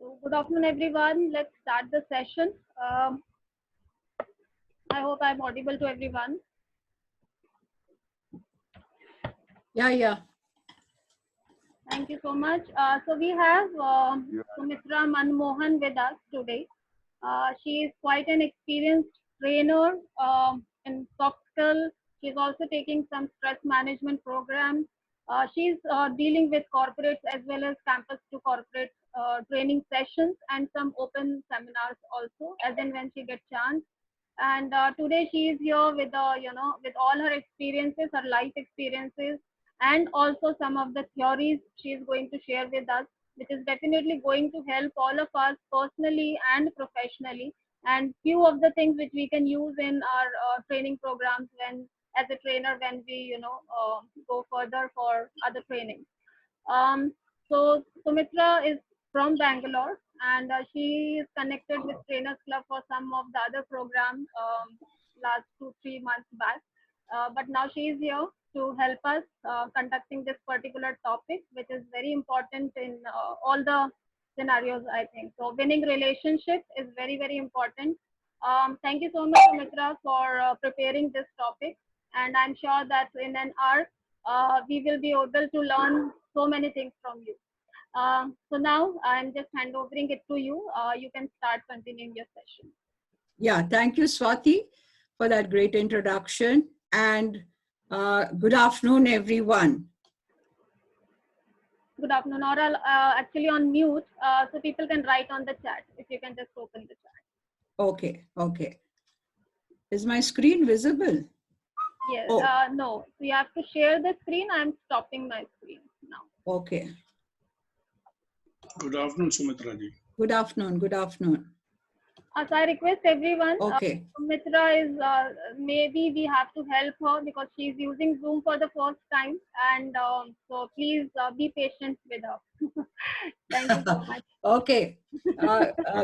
So good afternoon, everyone. Let's start the session. I hope I'm audible to everyone. Yeah. Thank you so much. So we have Sumitra Manmohan with us today. She is quite an experienced trainer in soft skill. She's also taking some stress management programs. She's dealing with corporates as well as campus to corporate training sessions and some open seminars also, as and when she gets chance. And today she is here with with all her experiences, her life experiences, and also some of the theories she is going to share with us, which is definitely going to help all of us personally and professionally, and few of the things which we can use in our training programs when as a trainer when we go further for other training. So Sumitra is from Bangalore, and she is connected with Trainers Club for some of the other programs last 2-3 months back. But now she is here to help us conducting this particular topic, which is very important in all the scenarios, I think. So winning relationships is very, very important. Thank you so much, Sumitra, for preparing this topic. And I'm sure that in an hour, we will be able to learn so many things from you. So now I'm just handovering it to you. You can start continuing your session. Yeah, thank you, Swati, for that great introduction. And good afternoon, everyone. Good afternoon. Or I'll actually on mute so people can write on the chat. If you can just open the chat. Okay. Is my screen visible? Yes. Oh. No. So you have to share the screen. I'm stopping my screen now. Okay. Good afternoon, Sumitra ji. Good afternoon. So I request everyone. Okay. Sumitra is maybe we have to help her because she's using Zoom for the first time, and so please be patient with her. Thank you so much. Okay.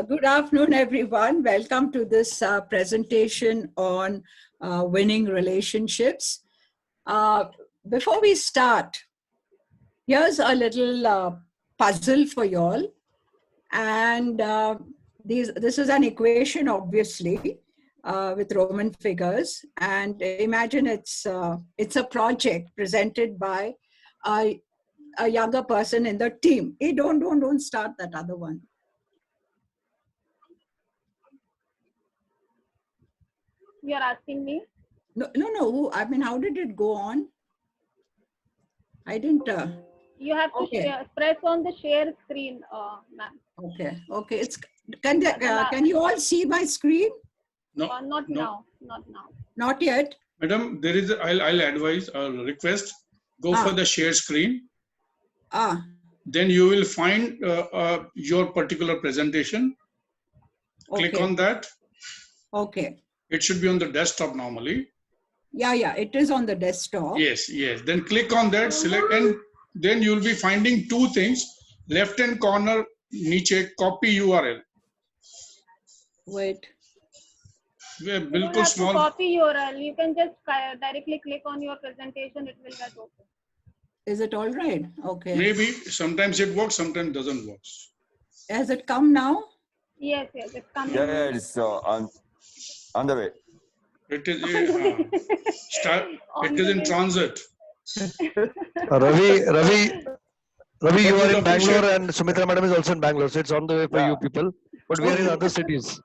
Good afternoon, everyone. Welcome to this presentation on winning relationships. Before we start, here's a little puzzle for you all. And this is an equation, obviously, with Roman figures. And imagine it's a project presented by a younger person in the team. Hey, don't start that other one. You're asking me? No. I mean, how did it go on? I didn't. You have to share, press on the share screen, ma'am. Okay. Can you all see my screen? No. Not now. Not yet. Madam, there is. I'll advise. I'll request. Go for the share screen. Then you will find your particular presentation. Click on that. Okay. It should be on the desktop normally. Yeah. It is on the desktop. Yes. Then click on that. Select, and then you will be finding two things. Left-hand corner, niche, copy URL. Wait. You don't have to copy URL. You can just directly click on your presentation. It will get open. Is it all right? Okay. Maybe sometimes it works, sometimes doesn't work. Has it come now? Yes, it's coming. Yeah, it's on the way. It is it is in transit. Ravi, you are in Bangalore and Sumitra madam is also in Bangalore, so it's on the way for you people. But we are in other cities.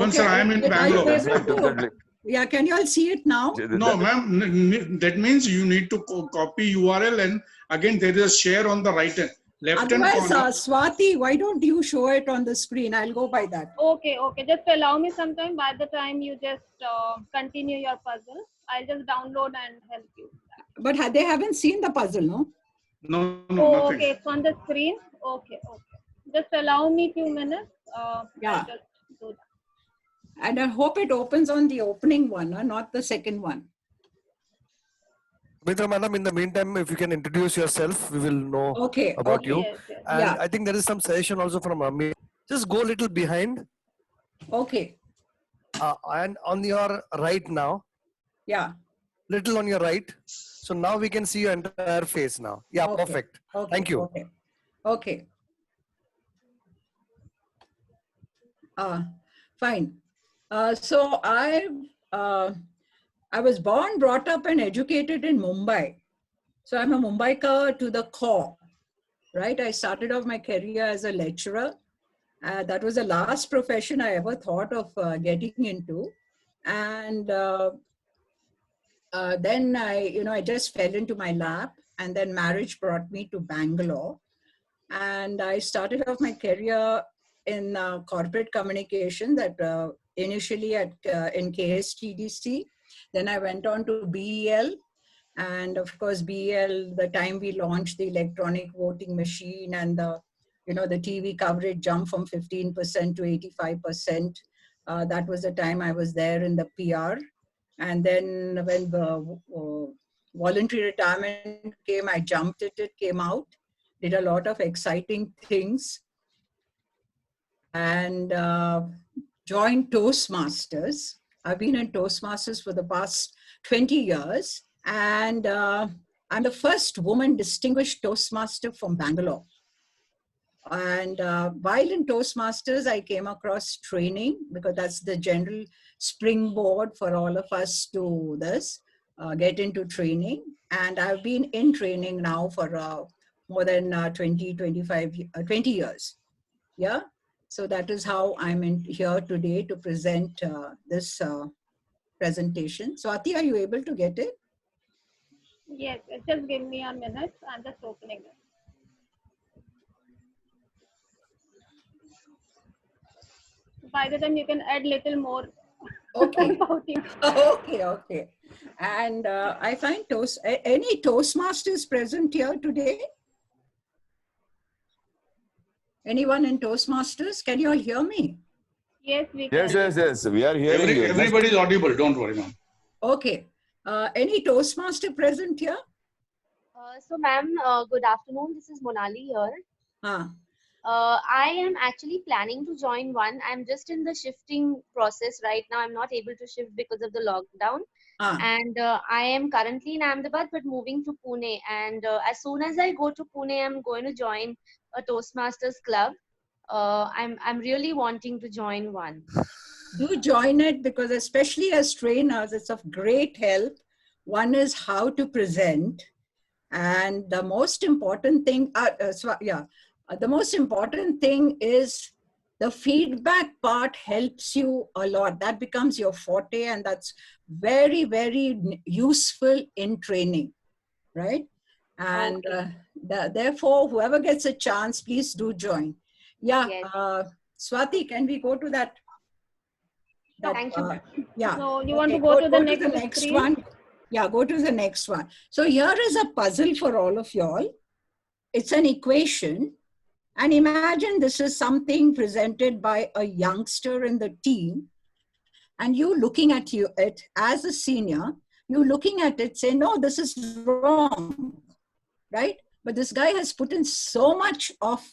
Sir, I am in Bangalore. Yeah, can you all see it now? No, ma'am. That means you need to copy URL, and again there is a share on the right hand. Otherwise, Swati, why don't you show it on the screen? I'll go by that. Okay. Just allow me some time. By the time you just continue your puzzle, I'll just download and help you. But they haven't seen the puzzle, no? No, nothing. Okay, it's on the screen. Okay. Just allow me 2 minutes. Yeah. I'll just do that. And I hope it opens on the opening one, not the second one. Sumitra madam, in the meantime, if you can introduce yourself, we will know about you. Yes. And I think there is some suggestion also from Ami. Just go a little behind. Okay. And on your right now. Yeah. Little on your right. So now we can see your entire face now. Yeah, perfect. Okay. Thank you. Okay. Fine. So I was born, brought up, and educated in Mumbai. So I'm a Mumbaikar to the core, right? I started off my career as a lecturer. That was the last profession I ever thought of getting into. And then I just fell into my lap, and then marriage brought me to Bangalore. And I started off my career in corporate communication, that initially in KSTDC. Then I went on to BEL. And of course, BEL, the time we launched the electronic voting machine, and the TV coverage jumped from 15% to 85%. That was the time I was there in the PR. And then when the voluntary retirement came, I jumped at it, came out, did a lot of exciting things, and joined Toastmasters. I've been in Toastmasters for the past 20 years. And I'm the first woman distinguished Toastmaster from Bangalore. And while in Toastmasters, I came across training, because that's the general springboard for all of us to get into training. And I've been in training now for more than 20 years. Yeah. So that is how I'm here today to present this presentation. So Swati, are you able to get it? Yes, just give me a minute. I'm just opening it. By the time you can add little more. Okay. Okay. And I find any Toastmasters present here today? Anyone in Toastmasters? Can you all hear me? Yes, we can. Yes. We are hearing you. Everybody is audible. Don't worry, ma'am. Okay. Any Toastmaster present here? So, ma'am, good afternoon. This is Monali here. I am actually planning to join one. I'm just in the shifting process right now. I'm not able to shift because of the lockdown. And I am currently in Ahmedabad, but moving to Pune. And as soon as I go to Pune, I'm going to join a Toastmasters club. I'm really wanting to join one. Do join it, because especially as trainers, it's of great help. One is how to present. And the most important thing, the most important thing is the feedback part helps you a lot. That becomes your forte, and that's very, very useful in training, right? And therefore, whoever gets a chance, please do join. Yeah, yes. Swati, can we go to that? Thank you. Yeah. So you want to go to the next one? Yeah, go to the next one. So here is a puzzle for all of y'all. It's an equation. And imagine this is something presented by a youngster in the team. And you looking at it as a senior, you looking at it, say, no, this is wrong, right? But this guy has put in so much of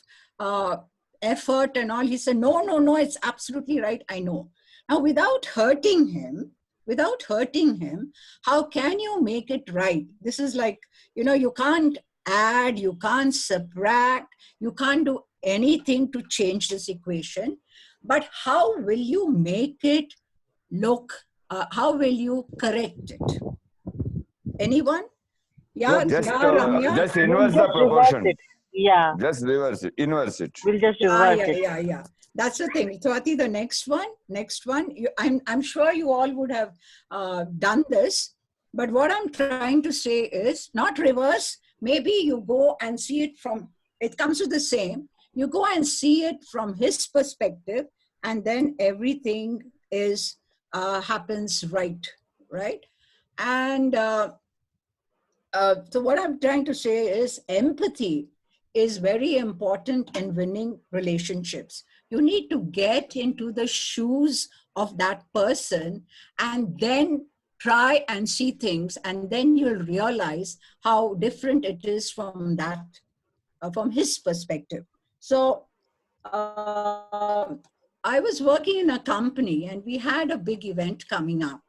effort and all. He said, no, it's absolutely right. I know. Now, without hurting him, how can you make it right? This is like, you can't add, you can't subtract, you can't do anything to change this equation. But how will you make it look, how will you correct it? Anyone? Yeah, just inverse the proportion. Yeah. Just reverse it, inverse it. We'll just reverse it. Yeah. That's the thing. Swati, the next one, I'm sure you all would have done this, but what I'm trying to say is not reverse. Maybe you go and see it from, it comes to the same. You go and see it from his perspective, and then everything is happens right? And so what I'm trying to say is empathy is very important in winning relationships. You need to get into the shoes of that person and then try and see things, and then you'll realize how different it is from that, from his perspective. So I was working in a company and we had a big event coming up,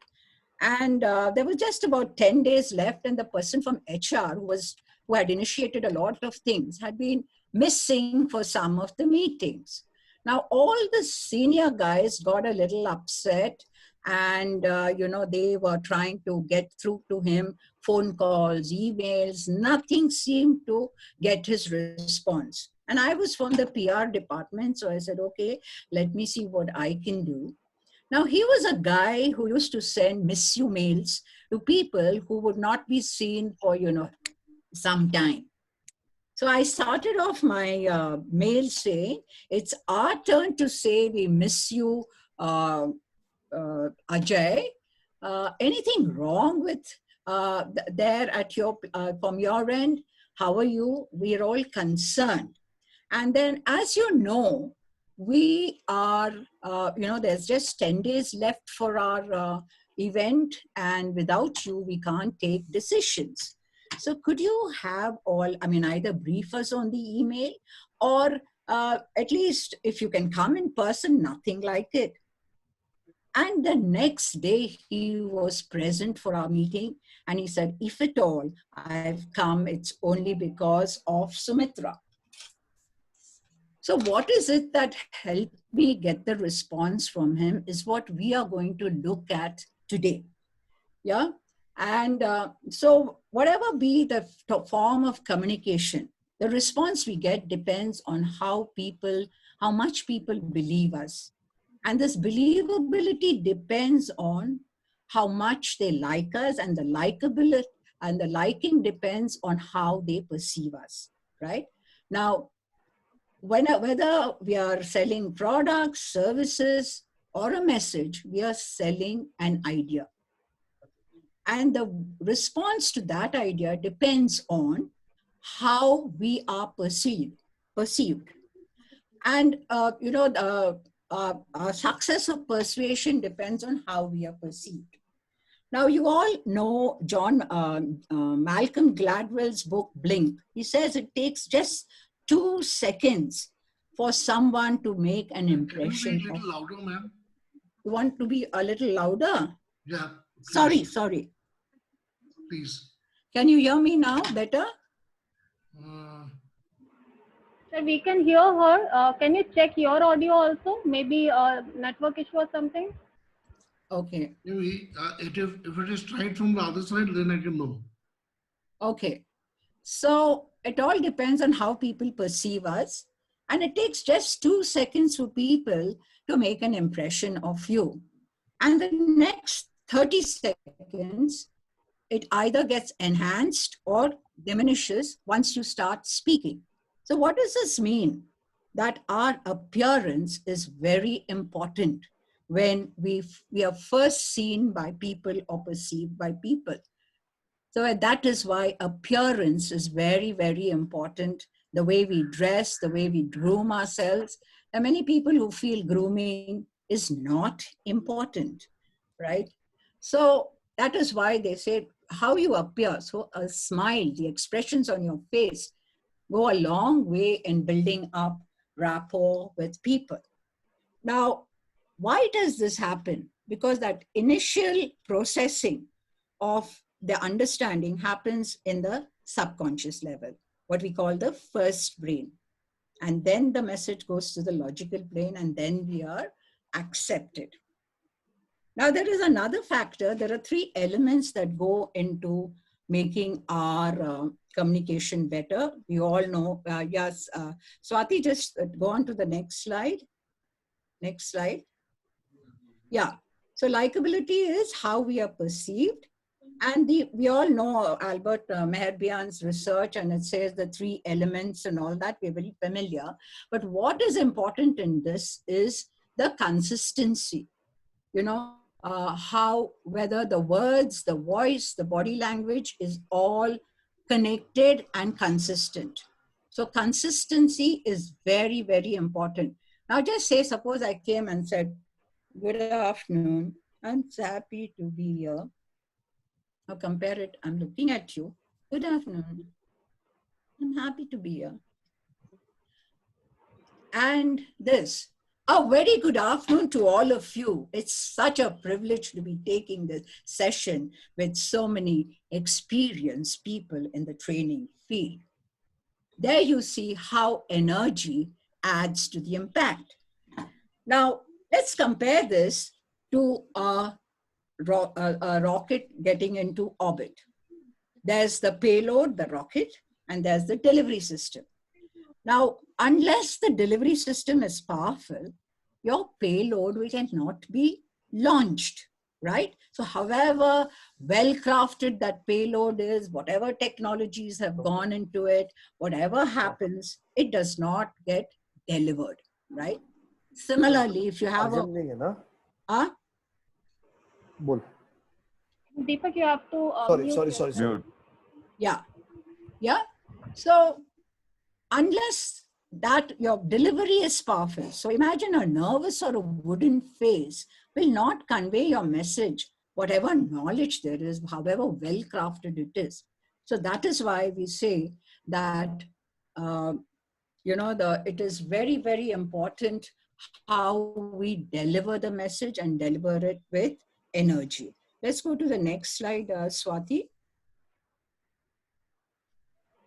and there was just about 10 days left, and the person from HR who had initiated a lot of things had been missing for some of the meetings. Now, all the senior guys got a little upset, and they were trying to get through to him, phone calls, emails, nothing seemed to get his response. And I was from the PR department, so I said, okay, let me see what I can do. Now, he was a guy who used to send miss you mails to people who would not be seen for, some time. So I started off my mail saying, it's our turn to say we miss you, Ajay. Anything wrong with there at your from your end? How are you? We're all concerned. And then, as you know, we are, there's just 10 days left for our event, and without you, we can't take decisions. So could you have either brief us on the email, or at least if you can come in person, nothing like it. And the next day he was present for our meeting, and he said, if at all I've come, it's only because of Sumitra. So what is it that helped me get the response from him is what we are going to look at today. Yeah. And so whatever be the form of communication, the response we get depends on how much people believe us. And this believability depends on how much they like us, and the likability and the liking depends on how they perceive us, right? Now, whether we are selling products, services, or a message, we are selling an idea. And the response to that idea depends on how we are perceived. And, our success of persuasion depends on how we are perceived. Now, you all know Malcolm Gladwell's book, Blink. He says it takes just 2 seconds for someone to make an impression. Can you be a little louder, ma'am? You want to be a little louder? Yeah. Please. Sorry. Please. Can you hear me now better? So we can hear her. Can you check your audio also? Maybe a network issue or something? Okay. Maybe if it is tried from the other side, then I can know. Okay. So it all depends on how people perceive us. And it takes just 2 seconds for people to make an impression of you. And the next 30 seconds, it either gets enhanced or diminishes once you start speaking. So what does this mean? That our appearance is very important when we are first seen by people or perceived by people. So that is why appearance is very, very important. The way we dress, the way we groom ourselves. There are many people who feel grooming is not important, right? So that is why they say how you appear. So a smile, the expressions on your face go a long way in building up rapport with people. Now, why does this happen? Because that initial processing of the understanding happens in the subconscious level, what we call the first brain. And then the message goes to the logical brain, and then we are accepted. Now, there is another factor. There are 3 elements that go into making our communication better. We all know, yes. Swati, just go on to the next slide. Next slide. Yeah. So likability is how we are perceived. And we all know Albert Mehrabian's research, and it says the 3 elements and all that. We're very familiar. But what is important in this is the consistency. Whether the words, the voice, the body language is all connected and consistent. So consistency is very, very important. Now just say, suppose I came and said, good afternoon, I'm so happy to be here. Now compare it, I'm looking at you. Good afternoon, I'm happy to be here. And this, a very good afternoon to all of you. It's such a privilege to be taking this session with so many experienced people in the training field. There you see how energy adds to the impact. Now, let's compare this to a rocket getting into orbit. There's the payload, the rocket, and there's the delivery system. Now, unless the delivery system is powerful, your payload cannot be launched, right? So however well-crafted that payload is, whatever technologies have gone into it, whatever happens, it does not get delivered, right? Similarly, if you have a... Deepak, you have to Mute. Yeah. So unless that your delivery is powerful, so imagine a nervous or a wooden face will not convey your message, whatever knowledge there is, however well crafted it is. So that is why we say that it is very, very important how we deliver the message and deliver it with energy. Let's go to the next slide, Swati.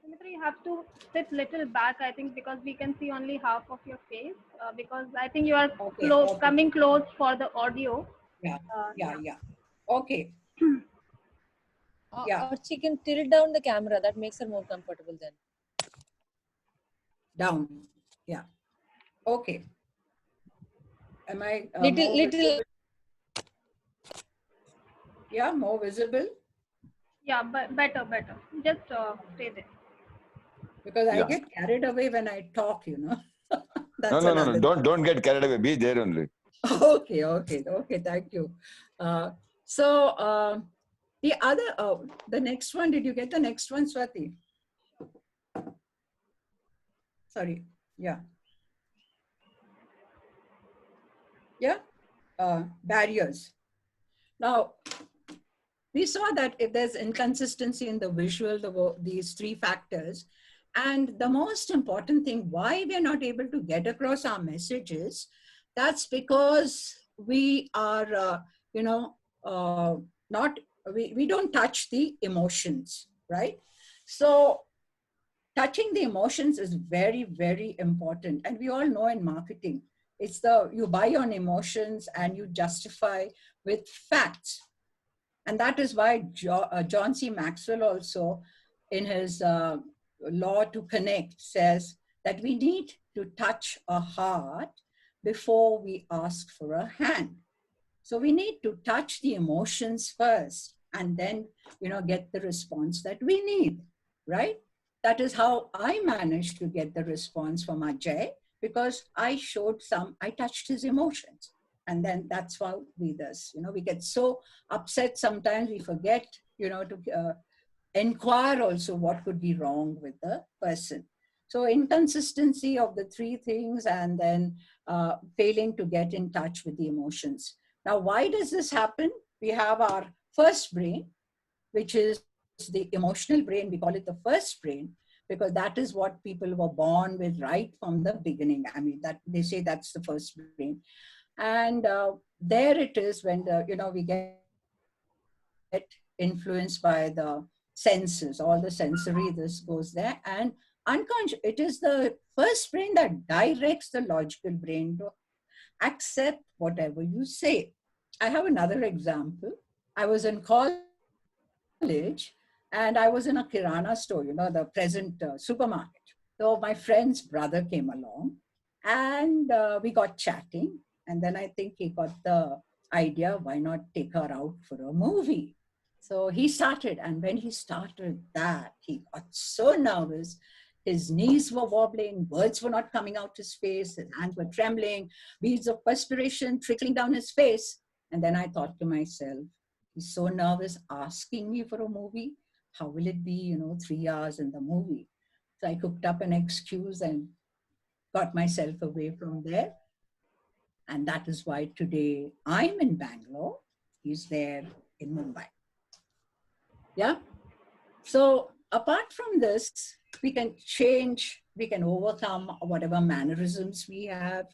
Sumitra, you have to sit little back, I think, because we can see only half of your face. Because I think you are coming close for the audio. Yeah. Okay. Or she can tilt down the camera. That makes her more comfortable then. Down. Yeah. Okay. Am I little? Yeah, more visible. Yeah, but better. Just stay there. Because I get carried away when I talk, That's No. Don't get carried away. Be there only. Okay. Thank you. So the other, the next one. Did you get the next one, Swati? Sorry. Yeah. Barriers. Now, we saw that if there's inconsistency in the visual, these three factors, and the most important thing, why we're not able to get across our messages, that's because we are, we don't touch the emotions, right? So touching the emotions is very, very important. And we all know in marketing, it's you buy on emotions and you justify with facts. And that is why John C. Maxwell also, in his Law to Connect, says that we need to touch a heart before we ask for a hand. So we need to touch the emotions first and then, get the response that we need, right? That is how I managed to get the response from Ajay, because I touched his emotions. And then that's how we get so upset sometimes we forget, to inquire also what could be wrong with the person. So inconsistency of the three things and then failing to get in touch with the emotions. Now, why does this happen? We have our first brain, which is the emotional brain. We call it the first brain because that is what people were born with right from the beginning. I mean, that they say that's the first brain. And there it is when we get influenced by the senses, all the sensory, this goes there. And unconscious, it is the first brain that directs the logical brain to accept whatever you say. I have another example. I was in college and I was in a Kirana store, the present supermarket. So my friend's brother came along and we got chatting. And then I think he got the idea, why not take her out for a movie? So he started, and when he started that, he got so nervous. His knees were wobbling, words were not coming out his face, his hands were trembling, beads of perspiration trickling down his face. And then I thought to myself, he's so nervous asking me for a movie. How will it be, 3 hours in the movie? So I cooked up an excuse and got myself away from there. And that is why today I'm in Bangalore. He's there in Mumbai. Yeah. So apart from this, we can change, we can overcome whatever mannerisms we have.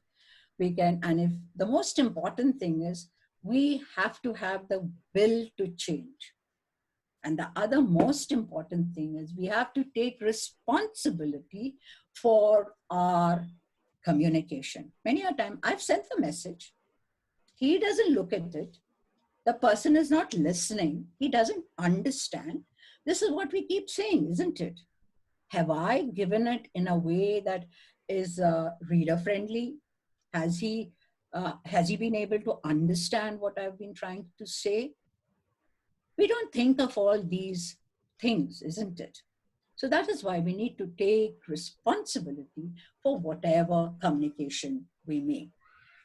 And if the most important thing is, we have to have the will to change. And the other most important thing is we have to take responsibility for our communication. Many a time I've sent the message. He doesn't look at it. The person is not listening. He doesn't understand. This is what we keep saying, isn't it? Have I given it in a way that is reader friendly? Has he been able to understand what I've been trying to say? We don't think of all these things, isn't it? So that is why we need to take responsibility for whatever communication we make.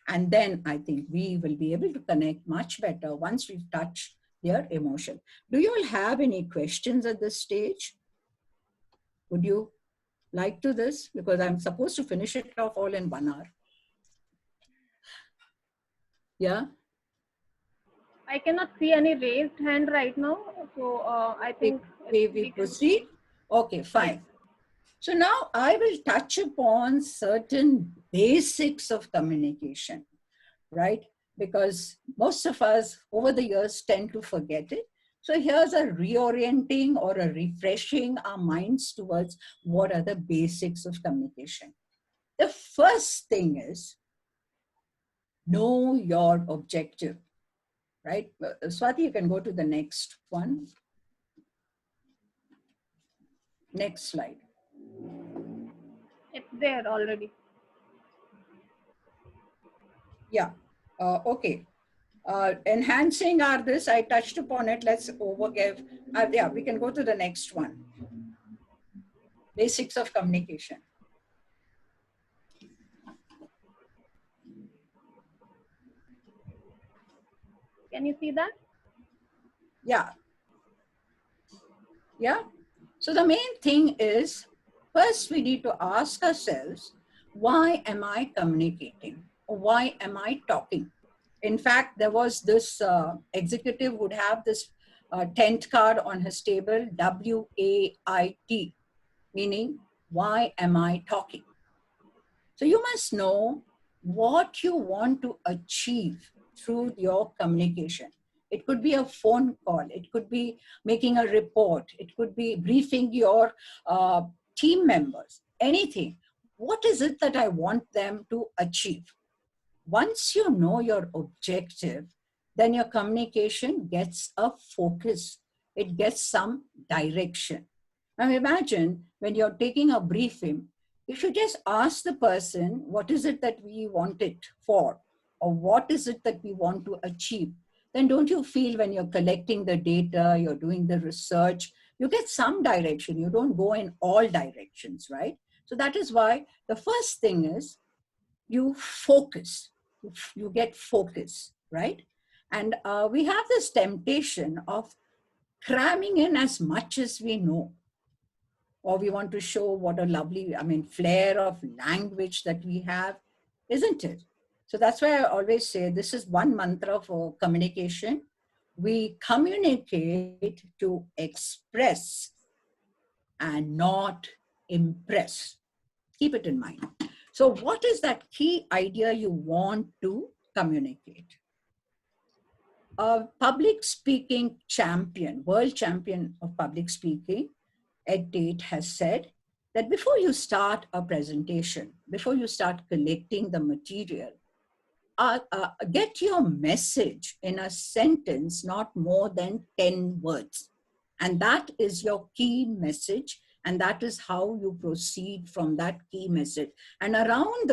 And then I think we will be able to connect much better once we've touched their emotion. Do you all have any questions at this stage? Would you like to this? Because I'm supposed to finish it off all in 1 hour. Yeah? I cannot see any raised hand right now. So I think we proceed. Okay, fine. So now I will touch upon certain basics of communication, right? Because most of us over the years tend to forget it. So here's a reorienting or a refreshing our minds towards what are the basics of communication. The first thing is know your objective, right? Swati, you can go to the next one. Next slide. It's there already. Yeah, okay. Enhancing our this, I touched upon it. Let's overgive. Yeah, we can go to the next one. Basics of communication. Can you see that? Yeah. Yeah. So the main thing is, first we need to ask ourselves, why am I communicating? Or why am I talking? In fact, there was this executive would have this tent card on his table, WAIT, meaning, why am I talking? So you must know what you want to achieve through your communication. It could be a phone call. It could be making a report. It could be briefing your team members, anything. What is it that I want them to achieve? Once you know your objective, then your communication gets a focus. It gets some direction. Now imagine when you're taking a briefing, you should just ask the person, what is it that we want it for? Or what is it that we want to achieve? Then don't you feel when you're collecting the data, you're doing the research, you get some direction. You don't go in all directions, right? So that is why the first thing is you focus. You get focus, right? And we have this temptation of cramming in as much as we know. Or we want to show what a lovely, flair of language that we have, isn't it? So that's why I always say this is one mantra for communication. We communicate to express and not impress. Keep it in mind. So what is that key idea you want to communicate? A public speaking champion, world champion of public speaking, Ed Tate, has said that before you start a presentation, before you start collecting the material, get your message in a sentence not more than 10 words. And that is your key message. And that is how you proceed from that key message. And around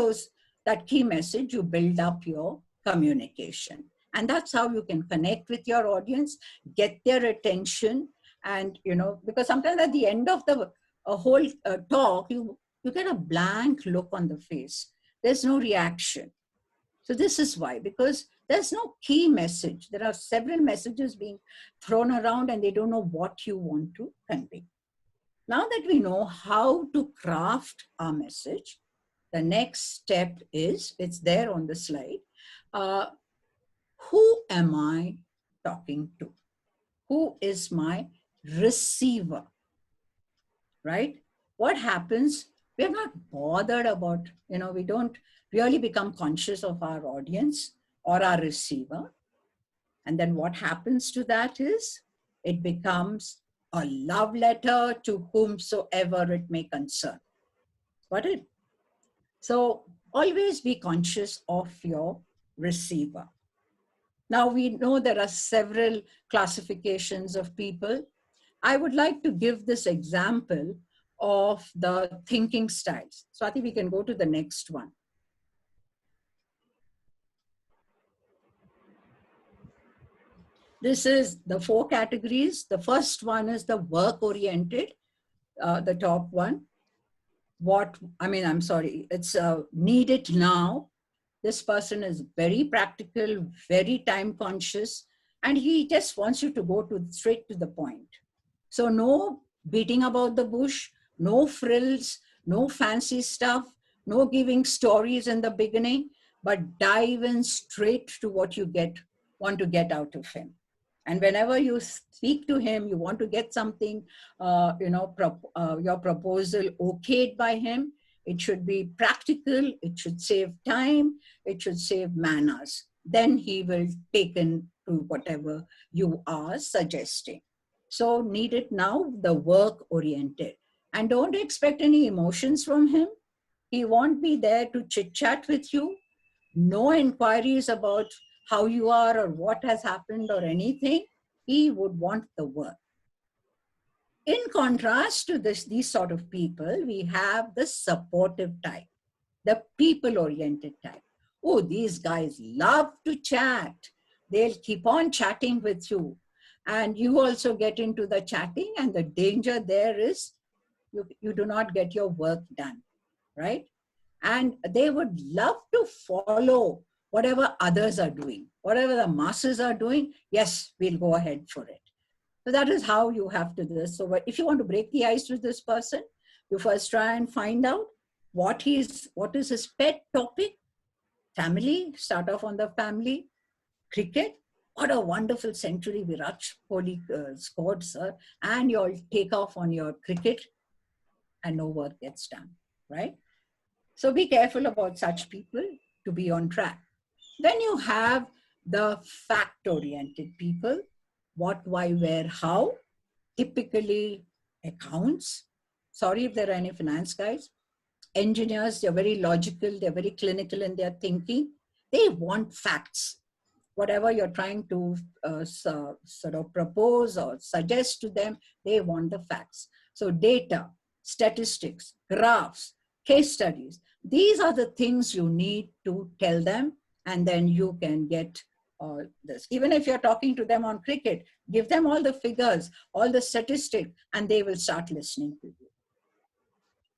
that key message, you build up your communication. And that's how you can connect with your audience, get their attention. And, because sometimes at the end of the whole talk, you get a blank look on the face. There's no reaction. So this is why, because there's no key message. There are several messages being thrown around and they don't know what you want to convey. Now that we know how to craft our message, the next step is, it's there on the slide, who am I talking to? Who is my receiver, right? What happens, we're not bothered about, we don't really become conscious of our audience or our receiver. And then what happens to that is, it becomes a love letter to whomsoever it may concern. Got it? So always be conscious of your receiver. Now we know there are several classifications of people. I would like to give this example of the thinking styles. So I think we can go to the next one. This is the 4 categories. The first one is the work-oriented, the top one. It's need it now. This person is very practical, very time conscious, and he just wants you to go straight to the point. So no beating about the bush, no frills, no fancy stuff, no giving stories in the beginning, but dive in straight to what you want to get out of him. And whenever you speak to him, you want to get something, your proposal okayed by him. It should be practical. It should save time. It should save manners. Then he will take in to whatever you are suggesting. So need it now, the work oriented. And don't expect any emotions from him. He won't be there to chit chat with you. No inquiries about how you are or what has happened or anything. He would want the work. In contrast to these sort of people, we have the supportive type, the people-oriented type. Oh, these guys love to chat. They'll keep on chatting with you. And you also get into the chatting, and the danger there is you do not get your work done, right? And they would love to follow whatever others are doing, whatever the masses are doing. Yes, we'll go ahead for it. So that is how you have to do this. So if you want to break the ice with this person, you first try and find out what is his pet topic. Family, start off on the family. Cricket, what a wonderful century Virat Kohli scored, sir. And you'll take off on your cricket and no work gets done, right? So be careful about such people to be on track. Then you have the fact-oriented people. What, why, where, how. Typically accounts. Sorry if there are any finance guys. Engineers, they're very logical. They're very clinical in their thinking. They want facts. Whatever you're trying to sort of propose or suggest to them, they want the facts. So data, statistics, graphs, case studies. These are the things you need to tell them, and then you can get this. Even if you're talking to them on cricket, give them all the figures, all the statistics, and they will start listening to you.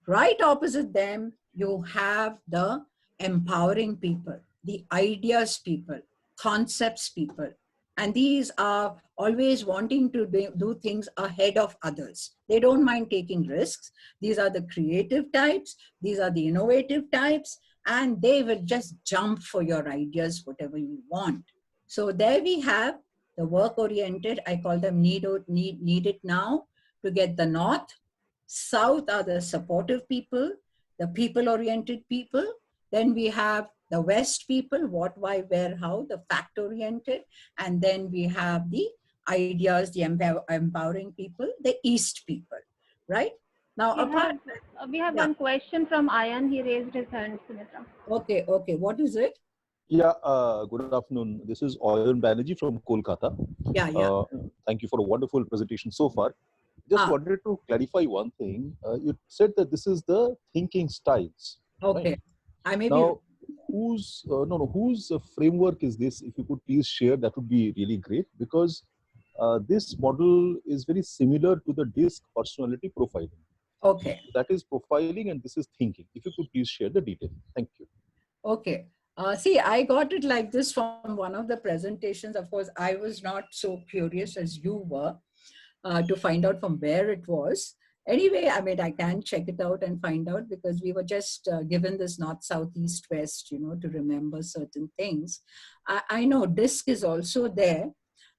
Right opposite them, you have the empowering people, the ideas people, concepts people. And these are always wanting to do things ahead of others. They don't mind taking risks. These are the creative types. These are the innovative types. And they will just jump for your ideas, whatever you want. So there we have the work-oriented. I call them need it now to get the north. South are the supportive people, the people-oriented people. Then we have the West people, what, why, where, how, the fact-oriented. And then we have the ideas, the empowering people, the East people, right? Now, we have one question from Ayan. He raised his hand, Sumitra. Okay. What is it? Yeah, good afternoon. This is Ayan Banerjee from Kolkata. Yeah. Thank you for a wonderful presentation so far. Just wanted to clarify one thing. You said that this is the thinking styles. Okay. Right? I may now, whose framework is this? If you could please share, that would be really great, because this model is very similar to the DISC personality profiling. Okay. That is profiling and this is thinking. If you could please share the detail. Thank you. Okay. See, I got it like this from one of the presentations. Of course, I was not so curious as you were to find out from where it was. Anyway, I mean, I can check it out and find out, because we were just given this north, south, east, west, to remember certain things. I know DISC is also there,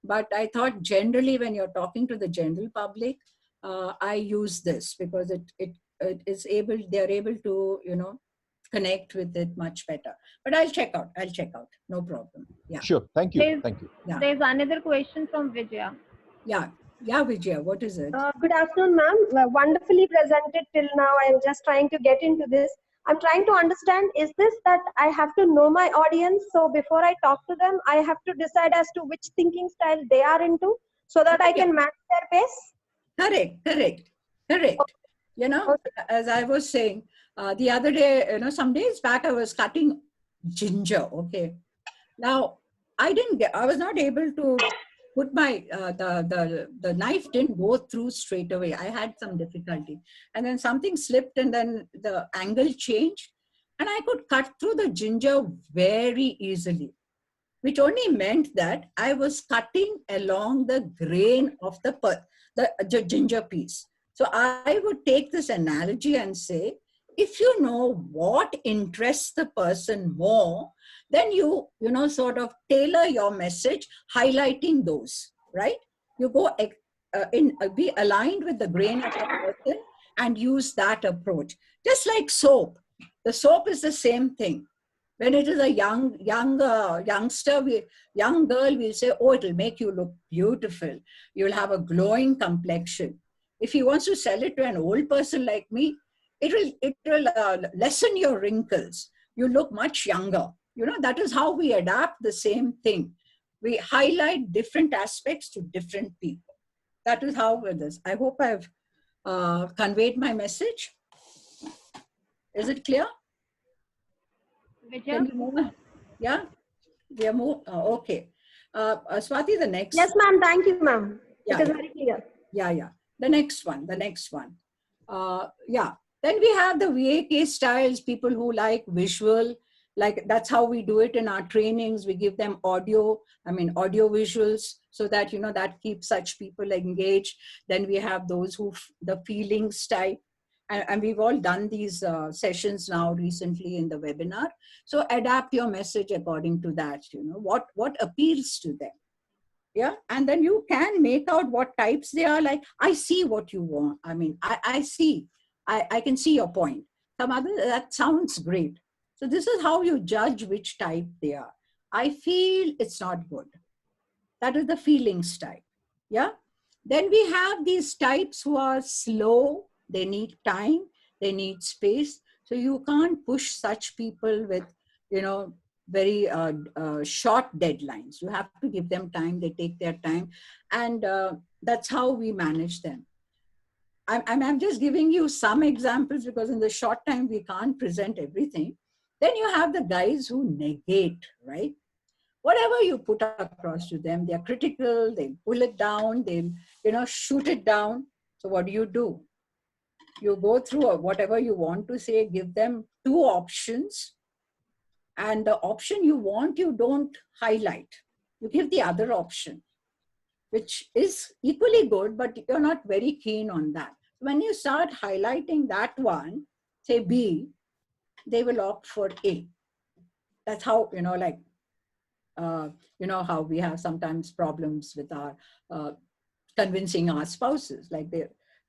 but I thought generally when you're talking to the general public, I use this because they're able to, connect with it much better. But I'll check out. No problem. Yeah. Sure. Thank you. Thank you. Yeah. There's another question from Vijaya. Yeah, Vijaya, what is it? Good afternoon, ma'am. Wonderfully presented till now. I'm just trying to get into this. I'm trying to understand, is this that I have to know my audience, so before I talk to them, I have to decide as to which thinking style they are into so that I can match their pace? Correct. You know, as I was saying, the other day, you know, some days back, I was cutting ginger, okay. Now, I was not able to put my, the knife didn't go through straight away. I had some difficulty. And then something slipped and then the angle changed. And I could cut through the ginger very easily, which only meant that I was cutting along the grain of the ginger piece. So I would take this analogy and say, if you know what interests the person more, then you know, sort of tailor your message, highlighting those, right? You go be aligned with the grain of the person and use that approach. Just like soap. The soap is the same thing. When it is a young girl, we'll say, oh, it'll make you look beautiful. You'll have a glowing complexion. If he wants to sell it to an old person like me, it will lessen your wrinkles. You look much younger. You know, that is how we adapt the same thing. We highlight different aspects to different people. That is how it is. I hope I've conveyed my message. Is it clear? Can you move on? Yeah? We are okay. Swati, the next. Yes, ma'am. Thank you, ma'am. Yeah, it is very clear. Yeah. The next one. Yeah. Then we have the VAK styles, people who like visual, like that's how we do it in our trainings. We give them audio visuals, so that, you know, that keeps such people engaged. Then we have those who, the feelings type. And we've all done these sessions now recently in the webinar. So adapt your message according to that, you know, what appeals to them. Yeah, and then you can make out what types they are. Like, I see what you want. I mean, I see. I can see your point. Some other, that sounds great. So this is how you judge which type they are. I feel it's not good. That is the feelings type. Yeah. Then we have these types who are slow. They need time. They need space. So you can't push such people with, you know, very short deadlines. You have to give them time. They take their time. And that's how we manage them. I'm just giving you some examples because in the short time we can't present everything. Then you have the guys who negate, right? Whatever you put across to them, they're critical, they'll pull it down, they'll, you know, shoot it down. So what do? You go through whatever you want to say, give them two options. And the option you want, you don't highlight. You give the other option, which is equally good, but you're not very keen on that. When you start highlighting that one, say B, they will opt for A. That's how, you know, like, you know, how we have sometimes problems with our convincing our spouses. Like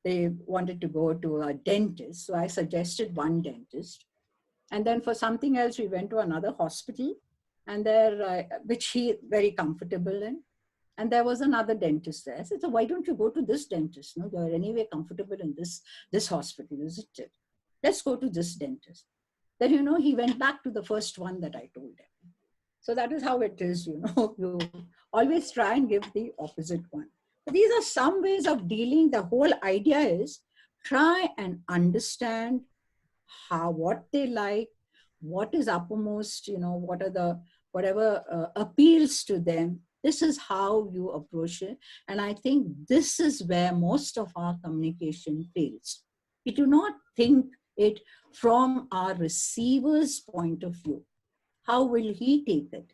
they wanted to go to a dentist. So I suggested one dentist. And then for something else, we went to another hospital, and there, which he very comfortable in. And there was another dentist there. I said, so why don't you go to this dentist? No, you're anyway comfortable in this hospital, isn't it? Let's go to this dentist. Then, you know, he went back to the first one that I told him. So that is how it is, you know, you always try and give the opposite one. But these are some ways of dealing. The whole idea is try and understand what they like, what is uppermost, you know, what are the, whatever appeals to them. This is how you approach it. And I think this is where most of our communication fails. We do not think it from our receiver's point of view. How will he take it?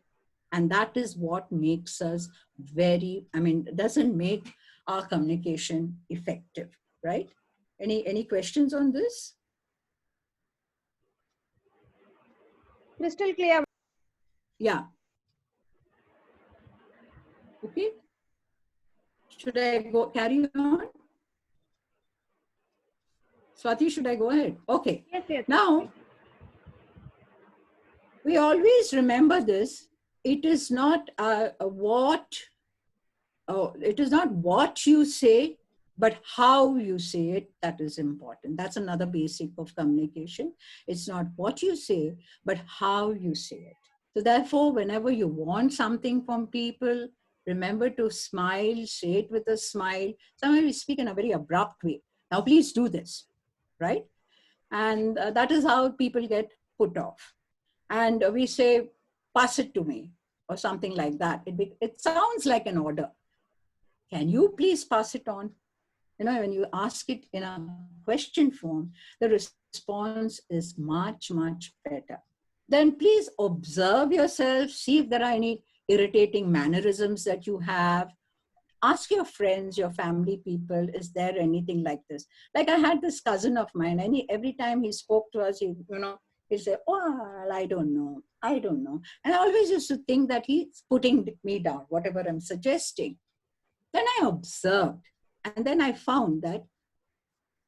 And that is what makes us doesn't make our communication effective, right? Any questions on this? Crystal clear. Yeah. Okay. Should I go carry on? Swati, should I go ahead? Okay. Yes. Now, we always remember this. It is not what you say, But how you say it, that is important. That's another basic of communication. It's not what you say, but how you say it. So therefore, whenever you want something from people, remember to smile, say it with a smile. Sometimes we speak in a very abrupt way. Now, please do this, right? And that is how people get put off. And we say, pass it to me, or something like that. It sounds like an order. Can you please pass it on? You know, when you ask it in a question form, the response is much, much better. Then please observe yourself, see if there are any irritating mannerisms that you have. Ask your friends, your family people, is there anything like this? Like I had this cousin of mine, and every time he spoke to us, he'd say, well, I don't know. And I always used to think that he's putting me down, whatever I'm suggesting. Then I observed, and then I found that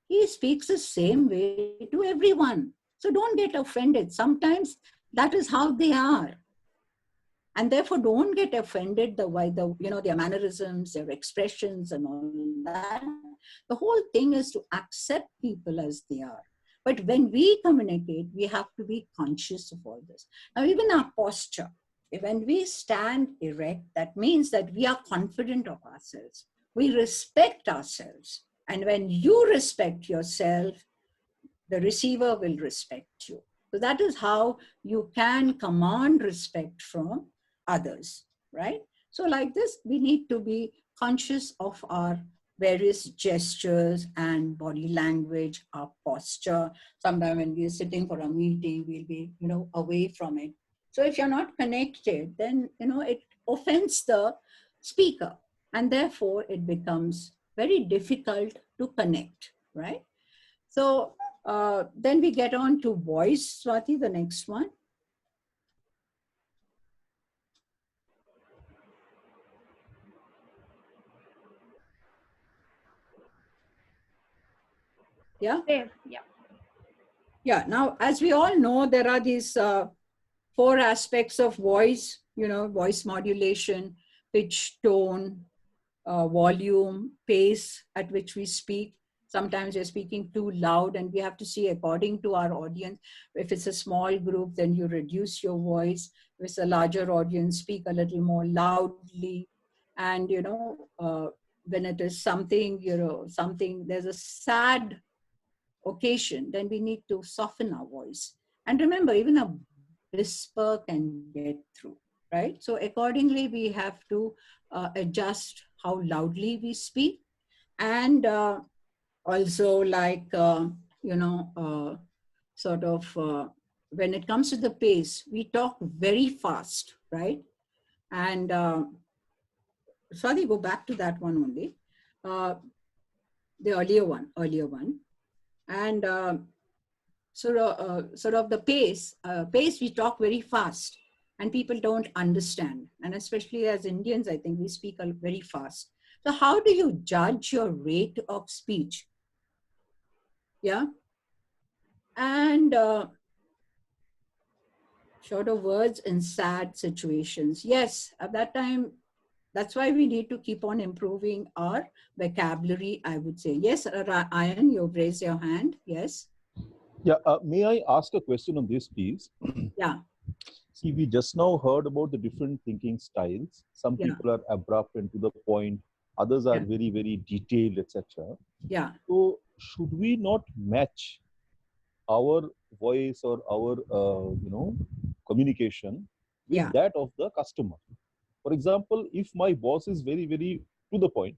he speaks the same way to everyone. So don't get offended. Sometimes that is how they are. And therefore, don't get offended their mannerisms, their expressions and all that. The whole thing is to accept people as they are. But when we communicate, we have to be conscious of all this. Now, even our posture, when we stand erect, that means that we are confident of ourselves. We respect ourselves. And when you respect yourself, the receiver will respect you. So that is how you can command respect from others, right? So like this, we need to be conscious of our various gestures and body language, our posture. Sometimes when we're sitting for a meeting, we'll be, away from it. So if you're not connected, then, it offends the speaker. And therefore, it becomes very difficult to connect, right? So then we get on to voice, Swati, the next one. Yeah? Yeah, now, as we all know, there are these 4 aspects of voice, voice modulation, pitch, tone, volume, pace at which we speak. Sometimes we're speaking too loud, and we have to see according to our audience. If it's a small group, then you reduce your voice. If it's a larger audience, speak a little more loudly. And, when it is something, there's a sad occasion, then we need to soften our voice. And remember, even a whisper can get through, right? So accordingly, we have to adjust how loudly we speak. And also when it comes to the pace, we talk very fast, right? And sorry, go back to that one only. The earlier one. And sort of the pace we talk very fast, and people don't understand. And especially as Indians, I think we speak very fast. So how do you judge your rate of speech? Yeah. And shorter words in sad situations. Yes, at that time, that's why we need to keep on improving our vocabulary, I would say. Yes, Ayan, you've raised your hand. Yes. Yeah, may I ask a question on this, please? Yeah. See, we just now heard about the different thinking styles. Some people are abrupt and to the point. Others are very, very detailed, etc. Yeah. So should we not match our voice or our, communication with that of the customer? For example, if my boss is very, very to the point,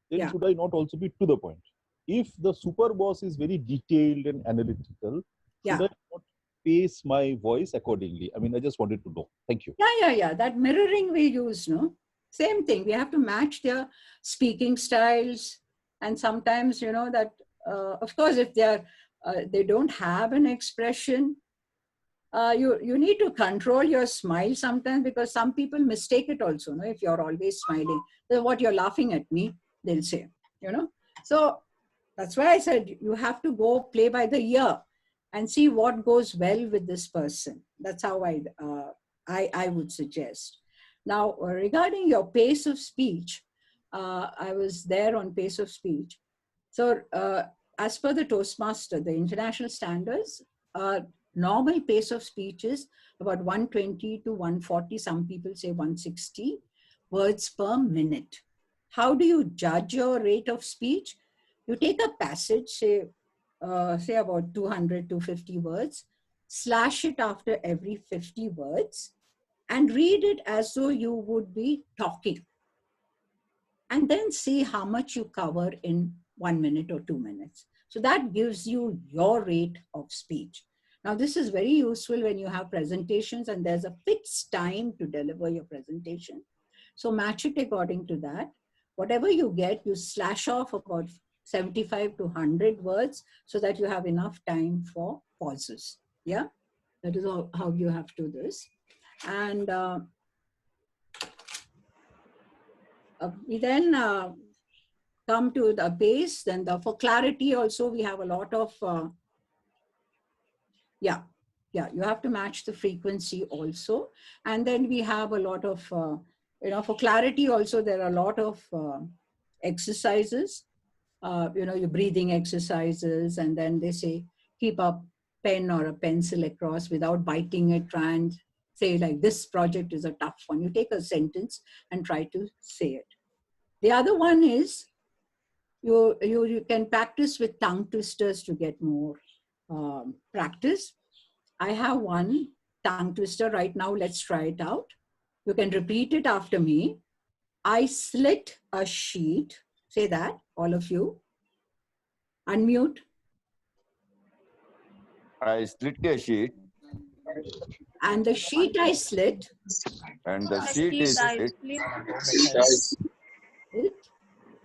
then should I not also be to the point? If the super boss is very detailed and analytical, should I not pace my voice accordingly? I mean, I just wanted to know. Thank you. Yeah. That mirroring we use, no? Same thing. We have to match their speaking styles. And sometimes, that, of course, if they don't have an expression, you need to control your smile sometimes, because some people mistake it also. No? If you're always smiling, then what, you're laughing at me, they'll say, So that's why I said you have to go play by the ear and see what goes well with this person. That's how I would suggest. Now, regarding your pace of speech, I was there on pace of speech. So as per the Toastmaster, the international standards, normal pace of speech is about 120 to 140, some people say 160 words per minute. How do you judge your rate of speech? You take a passage, say about 200 to 250 words, slash it after every 50 words, and read it as though you would be talking. And then see how much you cover in 1 minute or 2 minutes. So that gives you your rate of speech. Now, this is very useful when you have presentations and there's a fixed time to deliver your presentation. So match it according to that. Whatever you get, you slash off about 75 to 100 words so that you have enough time for pauses. Yeah, that is how you have to do this. And we then come to the base. Then for clarity also, we have a lot of, you have to match the frequency also. And then we have a lot of, for clarity also, there are a lot of exercises, your breathing exercises, and then they say, keep a pen or a pencil across without biting it, try and say like, this project is a tough one. You take a sentence and try to say it. The other one is, you can practice with tongue twisters to get more practice. I have one tongue twister right now. Let's try it out. You can repeat it after me. I slit a sheet. Say that, all of you. Unmute. I slit a sheet. And the sheet I slit. And the sheet is slit.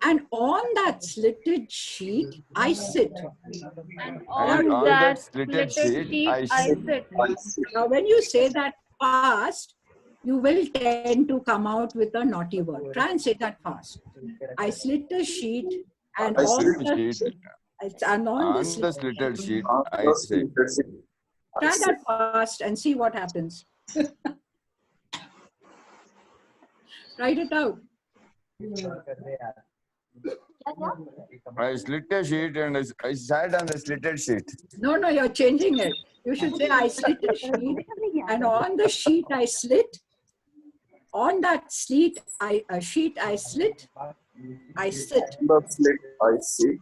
And on that slitted sheet, I sit. And on that slitted sheet, I sit. Now, when you say that fast, you will tend to come out with a naughty word. Try and say that fast. I slit a sheet, and on the slitted sheet, I sit. Try that fast and see what happens. Write it out. I slit a sheet and I sat on the slitted sheet. No, you're changing it. You should say I slit a sheet, and on the sheet I slit. On that sheet I slit. I sit. The slit I sit.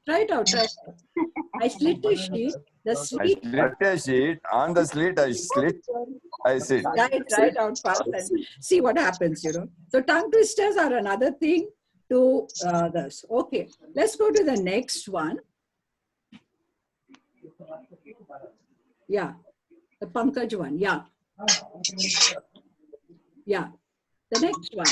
Try it out. I slit a sheet. The slit. I slit a sheet. On the slit I slit. I sit. Try it out fast and see what happens. So tongue twisters are another thing to this. Okay, let's go to the next one. Yeah, the Pankaj one. Yeah. Yeah, the next one.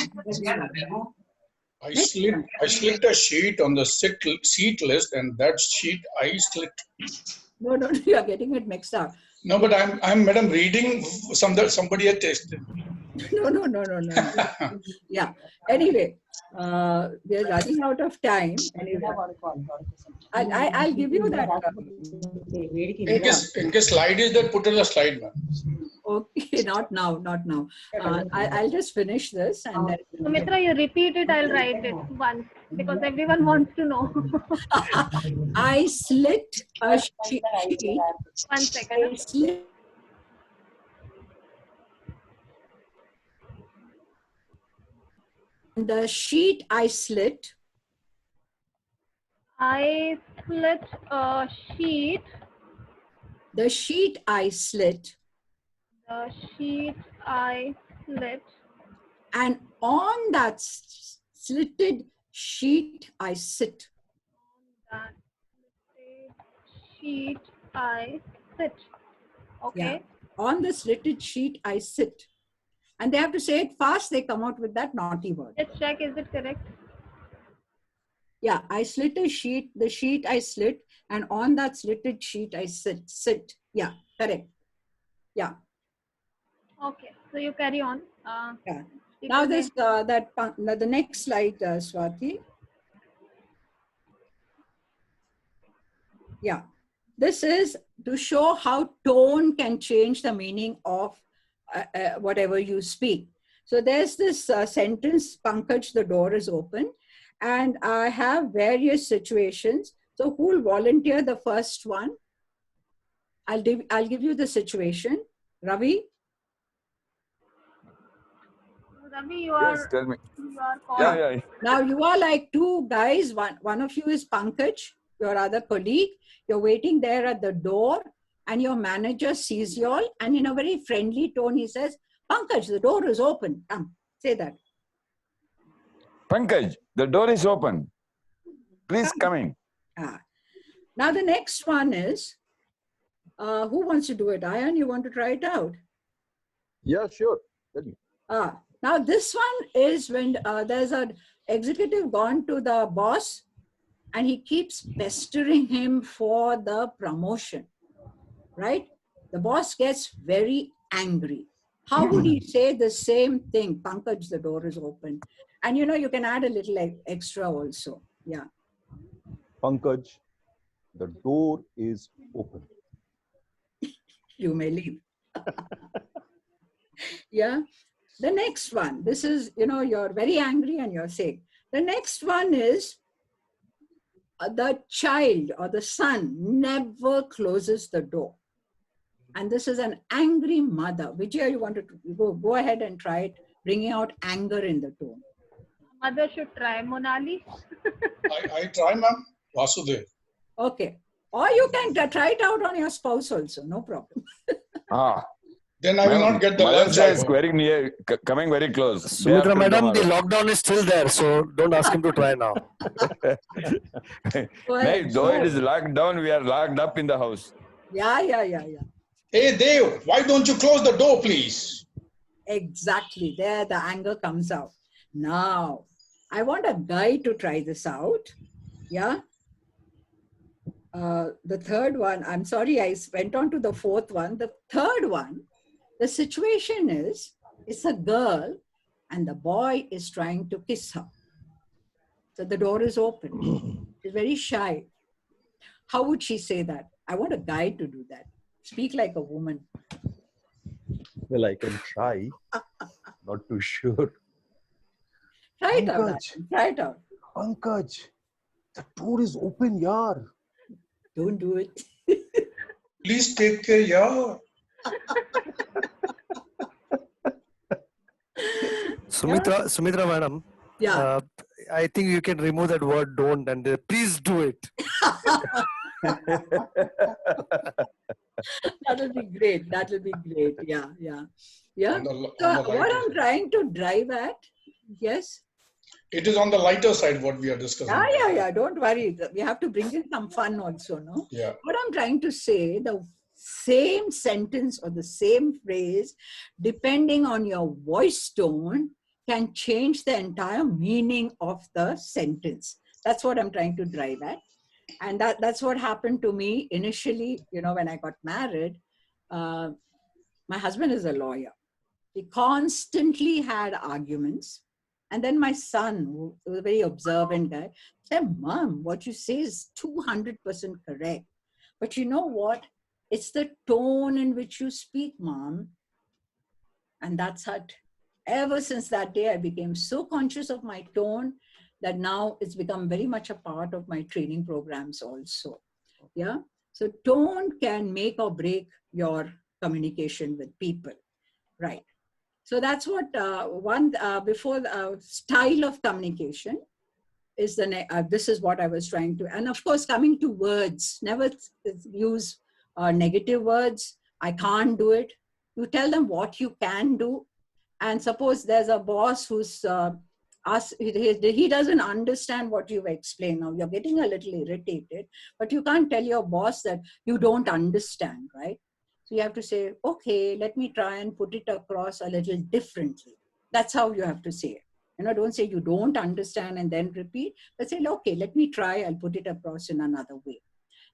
I slit a sheet on the seat list, and that sheet I slit. No, you are getting it mixed up. No, but I'm madam reading somebody had tested. No. Yeah. Anyway, we're running out of time. Anyway, I'll give you that. In case slide is there, put on the slide, ma'am. Okay, not now. I'll just finish this and then. Sumitra, you repeat it. I'll write it once because everyone wants to know. I slit a sheet. 1 second. The sheet I slit. I slit a sheet. The sheet I slit. The sheet I slit. And on that slitted sheet I sit. On that slitted sheet I sit. Okay. Yeah. On the slitted sheet I sit. And they have to say it fast, they come out with that naughty word. Let's check, is it correct? Yeah, I slit a sheet, the sheet I slit, and on that slitted sheet I sit. Yeah, correct. Yeah. Okay, so you carry on. Yeah. Now this the next slide, Swati. Yeah, this is to show how tone can change the meaning of whatever you speak. So there's this sentence, Pankaj, the door is open. And I have various situations. So who will volunteer the first one? I'll give you the situation. Ravi? Ravi, you are, yes, tell me. you are called. Yeah. Now you are like two guys. One of you is Pankaj, your other colleague. You're waiting there at the door and your manager sees you all, and in a very friendly tone, he says, Pankaj, the door is open. Come, say that. Pankaj, the door is open. Please come in. Now the next one is, who wants to do it? Ayan, you want to try it out? Yeah, sure. Tell me. Now this one is when there's an executive gone to the boss and he keeps pestering him for the promotion, right? The boss gets very angry. How would he say the same thing? Pankaj, the door is open. And you know, you can add a little extra also. Yeah. Pankaj, the door is open. You may leave. Yeah. The next one, this is, you know, you're very angry and you're saying. The next one is the child or the son never closes the door. And this is an angry mother. Vijaya, you want to go ahead and try it, bringing out anger in the tone. Mother should try. Monali? I try, ma'am. Vasudev. Okay. Or you can try it out on your spouse also, no problem. Then I will not get the Mother's lunch. Day is very near, coming very close. Sumitra madam, the lockdown is still there, so don't ask him to try now. No, though it is locked down, we are locked up in the house. Yeah. Hey, Dev, why don't you close the door, please? Exactly. There, the anger comes out. Now, I want a guy to try this out. Yeah. The third one, I'm sorry, I went on to the fourth one. The third one, the situation is, it's a girl and the boy is trying to kiss her. So the door is open. She's very shy. How would she say that? I want a guy to do that. Speak like a woman. Well, I can try. Not too sure. Try it out. Try it out. Pankaj, the door is open, yaar. Don't do it. Please take care, yeah. Sumitra madam. Yeah. I think you can remove that word don't and please do it. That'll be great. That'll be great. Yeah. So what I'm trying to drive at, yes? It is on the lighter side what we are discussing. Yeah. Don't worry. We have to bring in some fun also, no? Yeah. What I'm trying to say, the same sentence or the same phrase, depending on your voice tone, can change the entire meaning of the sentence. That's what I'm trying to drive at. And that's what happened to me initially, you know, when I got married. My husband is a lawyer. We constantly had arguments. And then my son, who was a very observant guy, said, Mom, what you say is 200% correct. But you know what? It's the tone in which you speak, Mom. And that's how, ever since that day, I became so conscious of my tone that now it's become very much a part of my training programs also. Yeah. So tone can make or break your communication with people. Right. So that's what before the style of communication is this is what I was trying to, and of course, coming to words, never use negative words. I can't do it. You tell them what you can do. And suppose there's a boss who's he doesn't understand what you've explained. Now you're getting a little irritated, but you can't tell your boss that you don't understand, right? So you have to say, okay, let me try and put it across a little differently. That's how you have to say it. You know, don't say you don't understand and then repeat, but say, okay, let me try, I'll put it across in another way.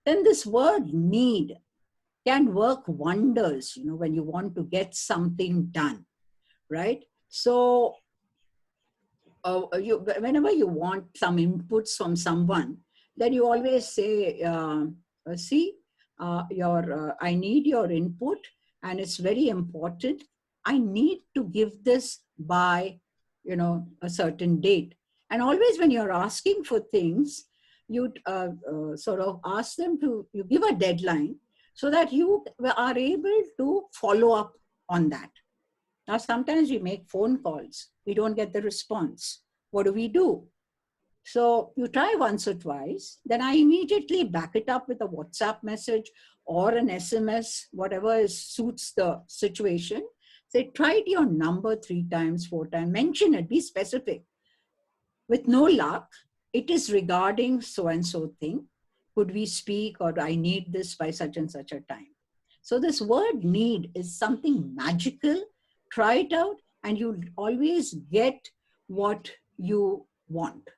Then this word need can work wonders, you know, when you want to get something done, right? So whenever you want some inputs from someone, then you always say, I need your input and it's very important. I need to give this by, you know, a certain date. And always when you're asking for things, you sort of ask them to, you give a deadline so that you are able to follow up on that. Now, sometimes we make phone calls, we don't get the response. What do? So you try once or twice, then I immediately back it up with a WhatsApp message or an SMS, whatever suits the situation. Say, tried your number 3 times, 4 times, mention it, be specific. With no luck, it is regarding so-and-so thing. Could we speak, or I need this by such and such a time. So this word need is something magical. Try it out and you'll always get what you want.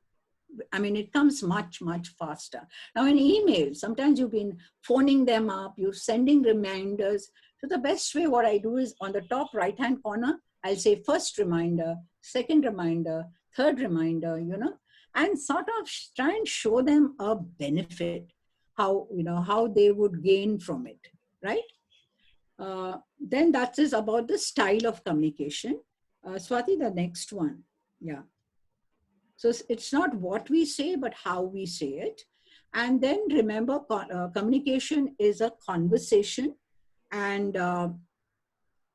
I mean, it comes much, much faster. Now in email, sometimes you've been phoning them up, you're sending reminders. So the best way, what I do is on the top right-hand corner, I'll say first reminder, second reminder, third reminder, you know, and sort of try and show them a benefit, how, you know, how they would gain from it, right? Then that is about the style of communication. Swati, the next one. Yeah. So it's not what we say, but how we say it. And then remember, communication is a conversation, and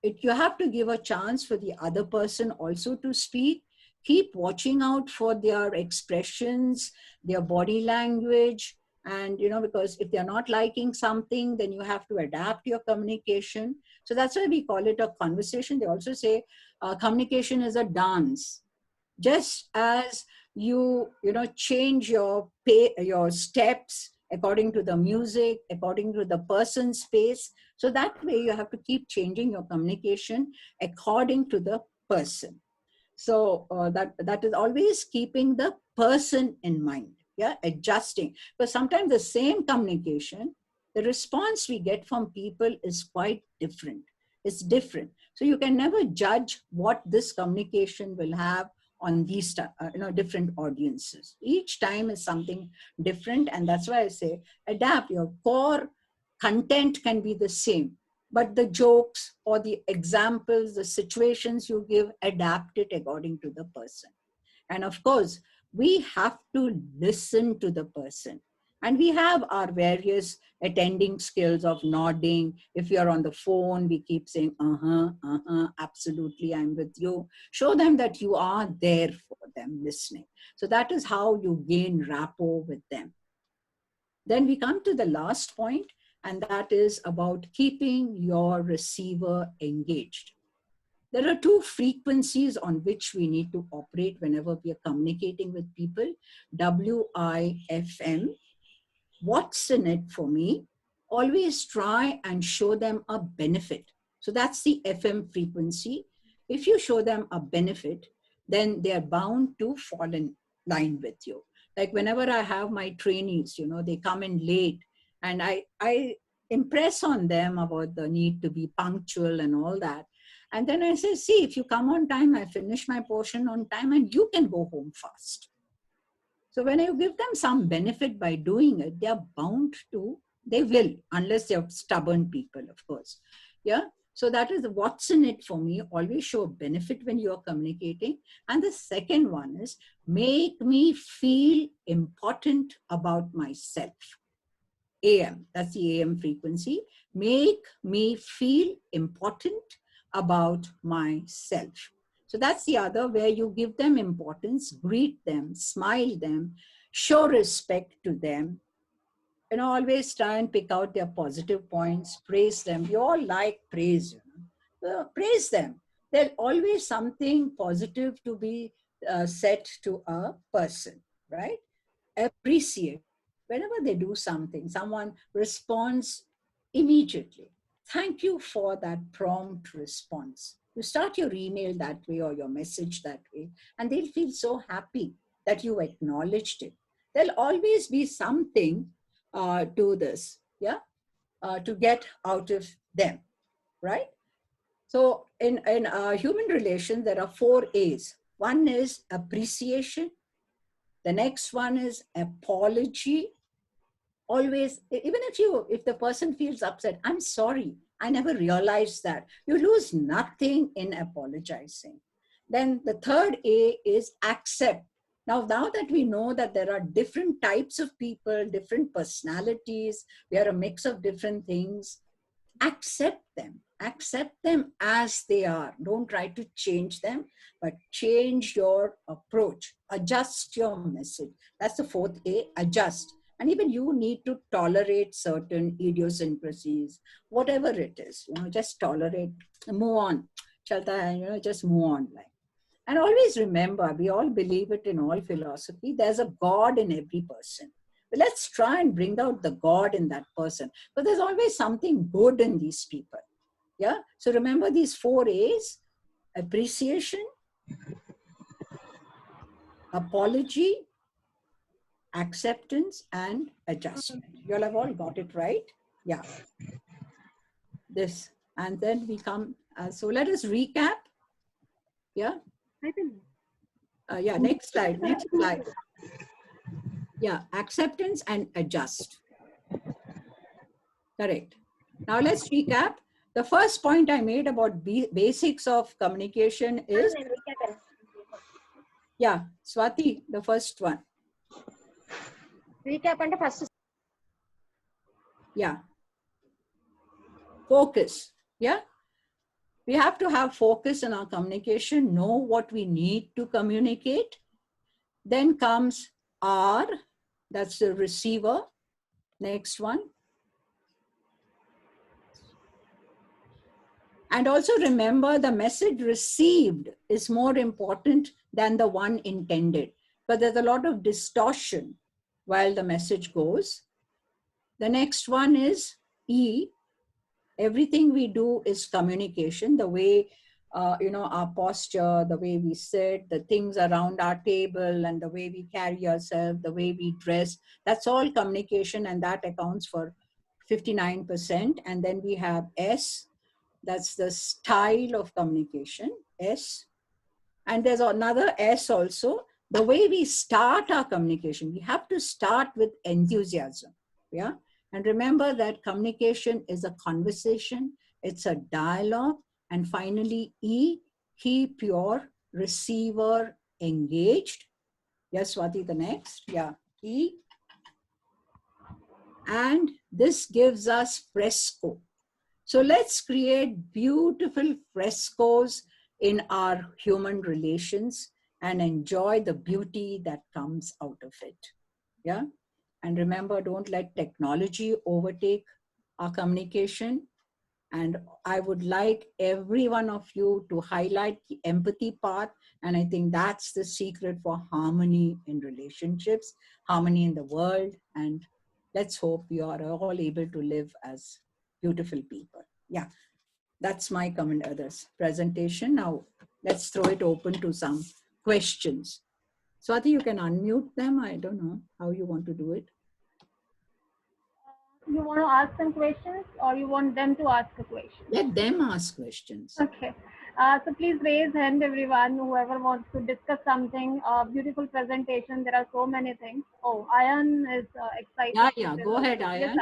you have to give a chance for the other person also to speak. Keep watching out for their expressions, their body language, and, you know, because if they're not liking something, then you have to adapt your communication. So that's why we call it a conversation. They also say communication is a dance. Just as you change your steps according to the music, according to the person's pace. So that way you have to keep changing your communication according to the person. So that is always keeping the person in mind, yeah, adjusting. Because sometimes the same communication, the response we get from people is quite different. It's different. So you can never judge what this communication will have on these different audiences. Each time is something different, and that's why I say adapt. Your core content can be the same, but the jokes or the examples, the situations you give, adapt it according to the person. And of course, we have to listen to the person. And we have our various attending skills of nodding. If you're on the phone, we keep saying, absolutely, I'm with you. Show them that you are there for them, listening. So that is how you gain rapport with them. Then we come to the last point, and that is about keeping your receiver engaged. There are 2 frequencies on which we need to operate whenever we are communicating with people. WIFM. What's in it for me? Always try and show them a benefit. So that's the FM frequency. If you show them a benefit, then they're bound to fall in line with you. Like whenever I have my trainees, they come in late, and I impress on them about the need to be punctual and all that. And then I say, see, if you come on time, I finish my portion on time, and you can go home fast. So when you give them some benefit by doing it, they are bound to, they will, unless they're stubborn people, of course. Yeah. So that is what's in it for me. Always show benefit when you're communicating. And the second one is make me feel important about myself. AM, that's the AM frequency. Make me feel important about myself. So that's the other, where you give them importance, greet them, smile them, show respect to them. Always try and pick out their positive points, praise them. We all like praise, praise them. There's always something positive to be said to a person, right? Appreciate. Whenever they do something, someone responds immediately. Thank you for that prompt response. You start your email that way or your message that way, and they'll feel so happy that you acknowledged it. There'll always be something to this, yeah, to get out of them, right? So in human relations, there are 4 A's. One is appreciation. The next one is apology. Always, even if the person feels upset, I'm sorry, I never realized that. You lose nothing in apologizing. Then the third A is accept. Now that we know that there are different types of people, different personalities, we are a mix of different things, accept them. Accept them as they are. Don't try to change them, but change your approach. Adjust your message. That's the fourth A, adjust. And even you need to tolerate certain idiosyncrasies, whatever it is, just tolerate, move on. Chalta hai, just move on. And always remember, we all believe it in all philosophy, there's a God in every person. But let's try and bring out the God in that person. But there's always something good in these people. Yeah. So remember these 4 A's: appreciation, apology, acceptance, and adjustment. You'll have all got it right. Yeah. This. And then we come. So let us recap. Yeah. Yeah. Next slide. Next slide. Yeah. Acceptance and adjust. Correct. Now let's recap. The first point I made about basics of communication is, yeah, Swati, the first one. Recap and first. Yeah. Focus. Yeah. We have to have focus in our communication, know what we need to communicate. Then comes R, that's the receiver. Next one. And also remember, the message received is more important than the one intended, but there's a lot of distortion while the message goes. The next one is E. Everything we do is communication. The way, our posture, the way we sit, the things around our table, and the way we carry ourselves, the way we dress, that's all communication, and that accounts for 59%. And then we have S. That's the style of communication, S. And there's another S also, the way we start our communication. We have to start with enthusiasm, yeah? And remember that communication is a conversation, it's a dialogue. And finally, E, keep your receiver engaged. Yes, Swati, the next, yeah, E. And this gives us fresco. So let's create beautiful frescoes in our human relations and enjoy the beauty that comes out of it. Yeah. And remember, don't let technology overtake our communication. And I would like every one of you to highlight the empathy part. And I think that's the secret for harmony in relationships, harmony in the world. And let's hope you are all able to live as beautiful people. Yeah, that's my presentation. Now, let's throw it open to some questions. Swati, you can unmute them. I don't know how you want to do it. You want to ask some questions, or you want them to ask a question? Let them ask questions. Okay. So please raise hand, everyone, whoever wants to discuss something. Beautiful presentation. There are so many things. Oh, Ayan is excited. Yeah, go ahead, Ayan.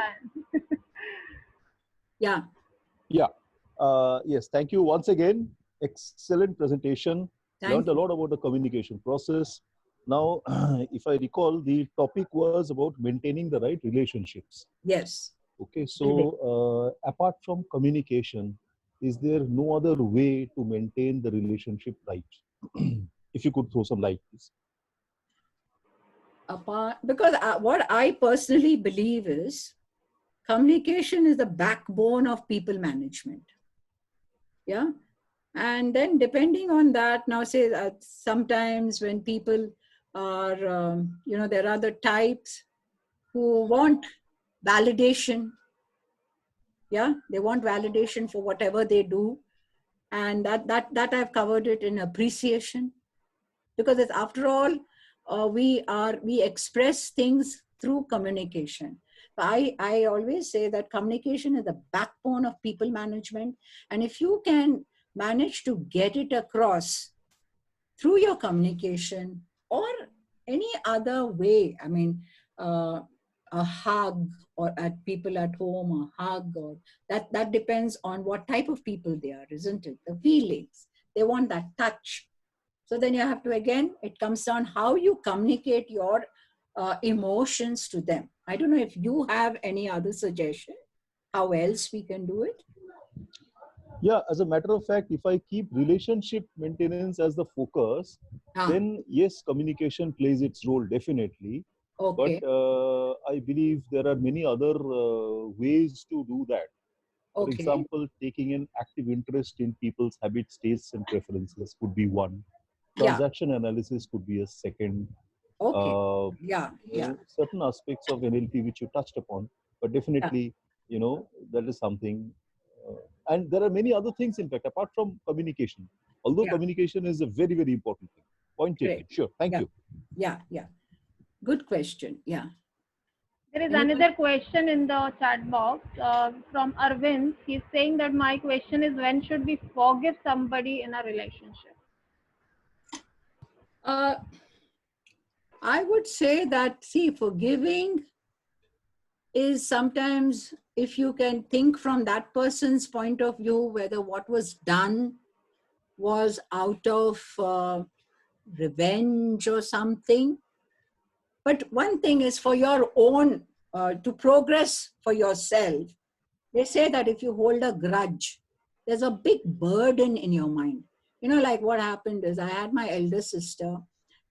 Yes, yeah. Yeah. Yes, thank you once again. Excellent presentation. Learned a lot about the communication process. Now, if I recall, the topic was about maintaining the right relationships. Yes. Okay, so apart from communication, is there no other way to maintain the relationship right? If you could throw some light, please. Because what I personally believe is communication is the backbone of people management. Yeah. And then depending on that, now say sometimes when people are, there are other types who want validation. Yeah, they want validation for whatever they do. And that I've covered it in appreciation. Because it's, after all, we express things through communication. I always say that communication is the backbone of people management. And if you can manage to get it across through your communication or any other way, I mean, a hug, or at people at home, a hug, or that depends on what type of people they are, isn't it? The feelings, they want that touch. So then you have to, again, it comes down how you communicate your emotions to them. I don't know if you have any other suggestion, how else we can do it? Yeah, as a matter of fact, if I keep relationship maintenance as the focus, then yes, communication plays its role definitely. Okay. But I believe there are many other ways to do that. For example, taking an active interest in people's habits, tastes, and preferences could be one. Transaction analysis could be a second. Okay. Certain aspects of NLP which you touched upon, but definitely, you know, that is something. And there are many other things, in fact, apart from communication. Although communication is a very, very important thing. Point taken. Sure. Thank you. Yeah. Good question. Yeah. There is another question in the chat box from Arvind. He's saying that my question is, when should we forgive somebody in a relationship? I would say that, see, forgiving is sometimes, if you can think from that person's point of view, whether what was done was out of revenge or something. But one thing is, for your own, to progress for yourself, they say that if you hold a grudge, there's a big burden in your mind. You know, like what happened is, I had my elder sister,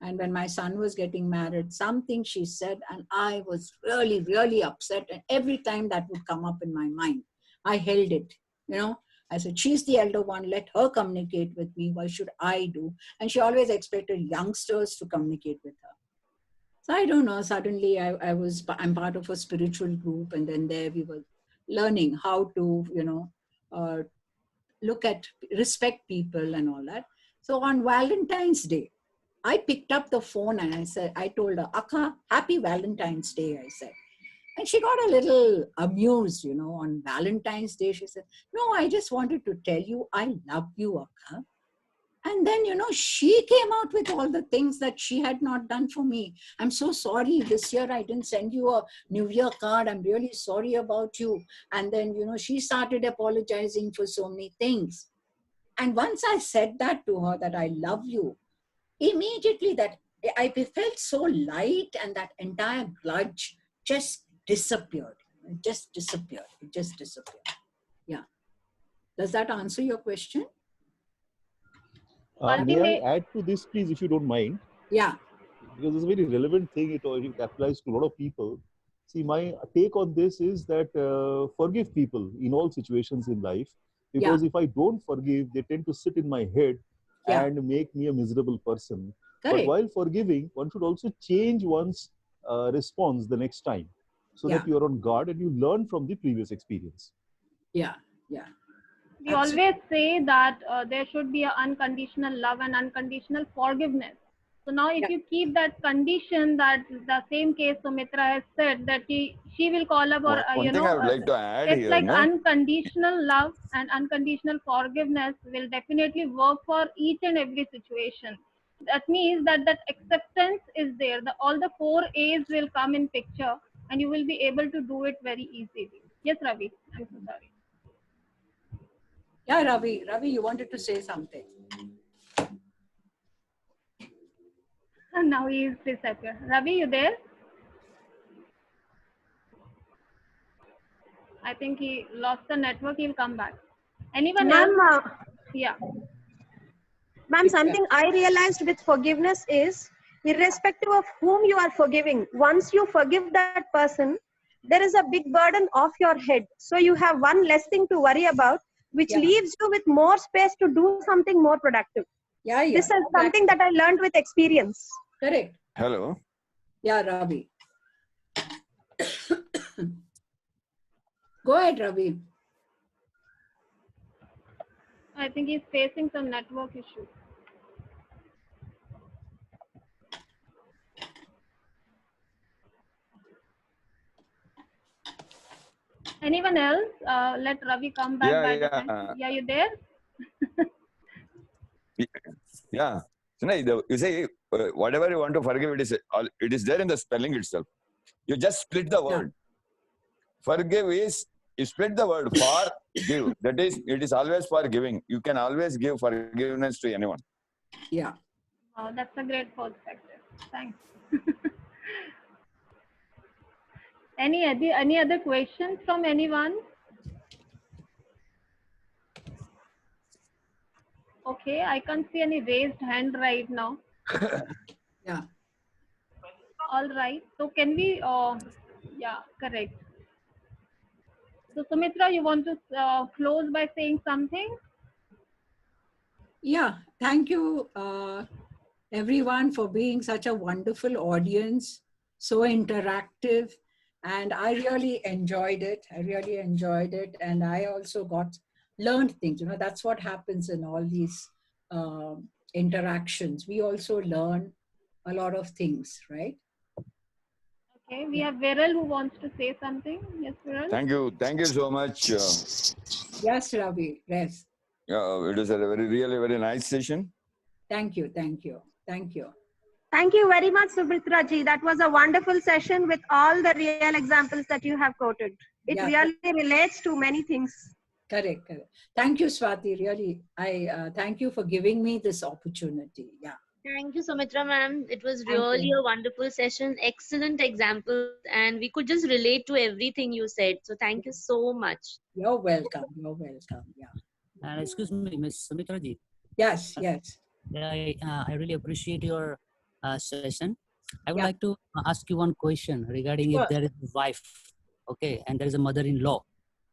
and when my son was getting married, something she said, and I was really, really upset. And every time that would come up in my mind, I held it, you know. I said, she's the elder one, let her communicate with me. Why should I do? And she always expected youngsters to communicate with her. So I don't know, suddenly I'm part of a spiritual group, and then there we were learning how to, you know, respect people and all that. So on Valentine's Day, I picked up the phone and I told her, Akka, happy Valentine's Day, I said. And she got a little amused, you know, on Valentine's Day. She said, no, I just wanted to tell you, I love you, Akka. And then, you know, she came out with all the things that she had not done for me. I'm so sorry, this year I didn't send you a New Year card. I'm really sorry about you. And then, you know, she started apologizing for so many things. And once I said that to her, that I love you, immediately that I felt so light, and that entire grudge just disappeared. It just disappeared. Yeah. Does that answer your question? May I add to this, please, if you don't mind? Yeah. Because it's a very relevant thing. It applies to a lot of people. See, my take on this is that forgive people in all situations in life. Because if I don't forgive, they tend to sit in my head and make me a miserable person. Correct. But while forgiving, one should also change one's response the next time, so that you are on guard and you learn from the previous experience. Yeah. We always say that there should be an unconditional love and unconditional forgiveness. So now if you keep that condition, that the same case Sumitra has said, that she will call up, or One thing I would like to add it's here, like unconditional love and unconditional forgiveness will definitely work for each and every situation. That means that acceptance is there. All the 4 A's will come in picture, and you will be able to do it very easily. Yes, Ravi. I'm so sorry. Yeah, Ravi, you wanted to say something. And now he is disappeared. Ravi, you there? I think he lost the network. He'll come back. Anyone else? Yeah. Ma'am, something I realized with forgiveness is, irrespective of whom you are forgiving, once you forgive that person, there is a big burden off your head. So you have one less thing to worry about, which leaves you with more space to do something more productive. Yeah. This is something that I learned with experience. Correct. Hello. Yeah, Ravi. Go ahead, Ravi. I think he's facing some network issue. Anyone else? Let Ravi come back. Yeah, you there? Yeah. So, you say whatever you want to forgive, it is there in the spelling itself. You just split the word. Forgive is, you split the word for give. That is, it is always for giving. You can always give forgiveness to anyone. Yeah. Oh, that's a great perspective. Thanks. Any other questions from anyone? Okay, I can't see any raised hand right now. Yeah. All right. So can we? Yeah, correct. So Sumitra, you want to close by saying something? Yeah. Thank you, everyone, for being such a wonderful audience, so interactive, and I really enjoyed it. And I also learned things. You know, that's what happens in all these interactions. We also learn a lot of things, right? Okay, we have Viral who wants to say something. Yes, Viral. Thank you so much. Yes, Ravi. Yes. It was a very nice session. Thank you. Thank you very much, Sumitra ji. That was a wonderful session with all the real examples that you have quoted. It really relates to many things. Correct. Thank you, Swati. Really, I thank you for giving me this opportunity. Yeah. Thank you, Sumitra ma'am. It was really a wonderful session, excellent examples, and we could just relate to everything you said. So thank you so much. You're welcome. Yeah. Excuse me, Miss Sumitra ji. Yes. I really appreciate your session. I would like to ask you one question regarding if there is a wife, okay, and there is a mother-in-law.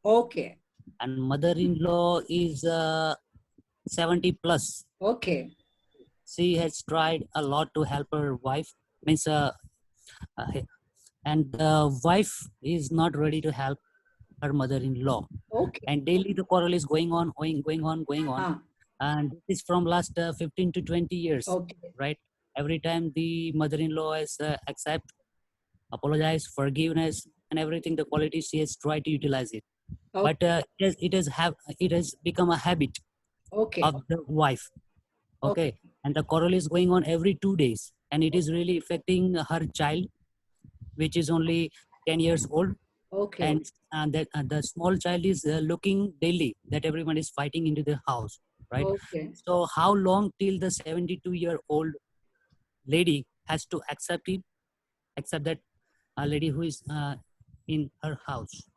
Okay. And mother-in-law is 70 plus. Okay. She has tried a lot to help her wife, and the wife is not ready to help her mother-in-law. Okay. And daily the quarrel is going on. And this is from last 15 to 20 years, right? Every time the mother-in-law has accept, apologize, forgiveness, and everything, the qualities she has tried to utilize it. But it has become a habit of the wife. Okay. And the quarrel is going on every 2 days, and it is really affecting her child, which is only 10 years old. Okay. And that the small child is looking daily that everyone is fighting into the house, right? Okay. So how long till the 72-year-old lady has to accept that lady who is in her house,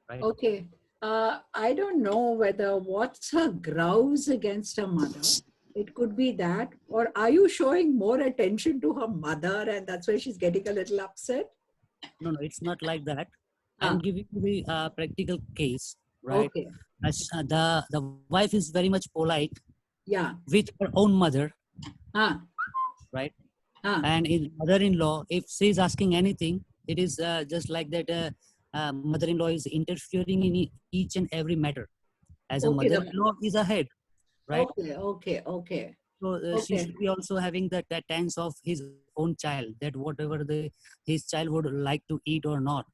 right? Okay. I don't know what's her grouse against her mother. It could be that, or are you showing more attention to her mother and that's why she's getting a little upset? No, it's not like that. I'm giving you the practical case, right? Okay. As, the wife is very much polite. Yeah. With her own mother. Right. And in mother-in-law, if she's asking anything, it is just like that. Mother-in-law is interfering in each and every matter. As a mother-in-law is ahead, right? Okay. So she should be also having that sense of his own child, that whatever his child would like to eat or not.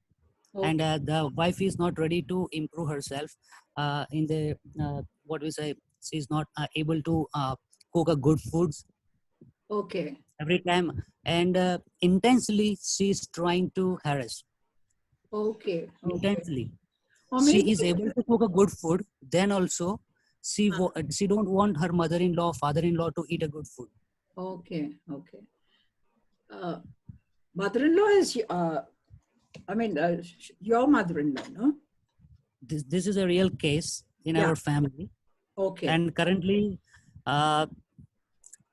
Okay. And the wife is not ready to improve herself in the what we say. She's not able to cook a good foods. Okay. Every time, and intensely she's trying to harass. Okay. Intensely. She is able to cook a good food. Then also, she don't want her mother-in-law, father-in-law to eat a good food. Okay. Mother-in-law is your mother-in-law, no? This is a real case in our family. Okay. And currently,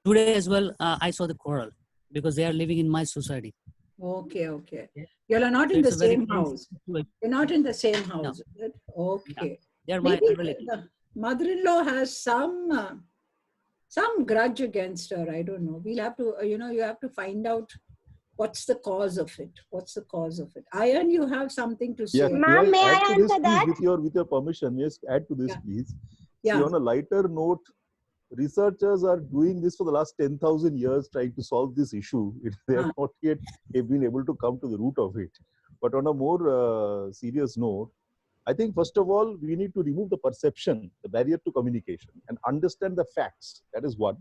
today as well, I saw the quarrel because they are living in my society. Okay. You are not in the same house. You're not in the same house. No. Okay. They are my relatives. The mother-in-law has some grudge against her. I don't know. We'll have to, you have to find out what's the cause of it. Ayan, you have something to say. Yes, Ma'am, may I answer that? With your permission, yes, add to this, please. Yeah. See, on a lighter note, researchers are doing this for the last 10,000 years, trying to solve this issue. They have not yet been able to come to the root of it. But on a more serious note, I think first of all, we need to remove the perception, the barrier to communication, and understand the facts. That is one.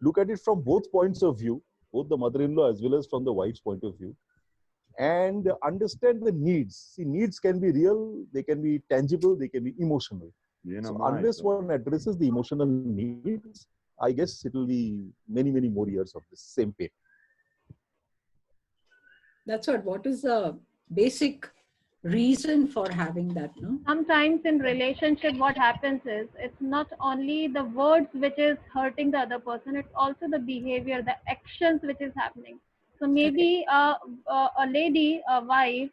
Look at it from both points of view, both the mother-in-law as well as from the wife's point of view, and understand the needs. See, needs can be real, they can be tangible, they can be emotional. So unless one addresses the emotional needs, I guess it will be many, many more years of the same pain. That's what is the basic reason for having that, no? Sometimes in relationship, what happens is, it's not only the words which is hurting the other person, it's also the behavior, the actions which is happening. So maybe a lady, a wife,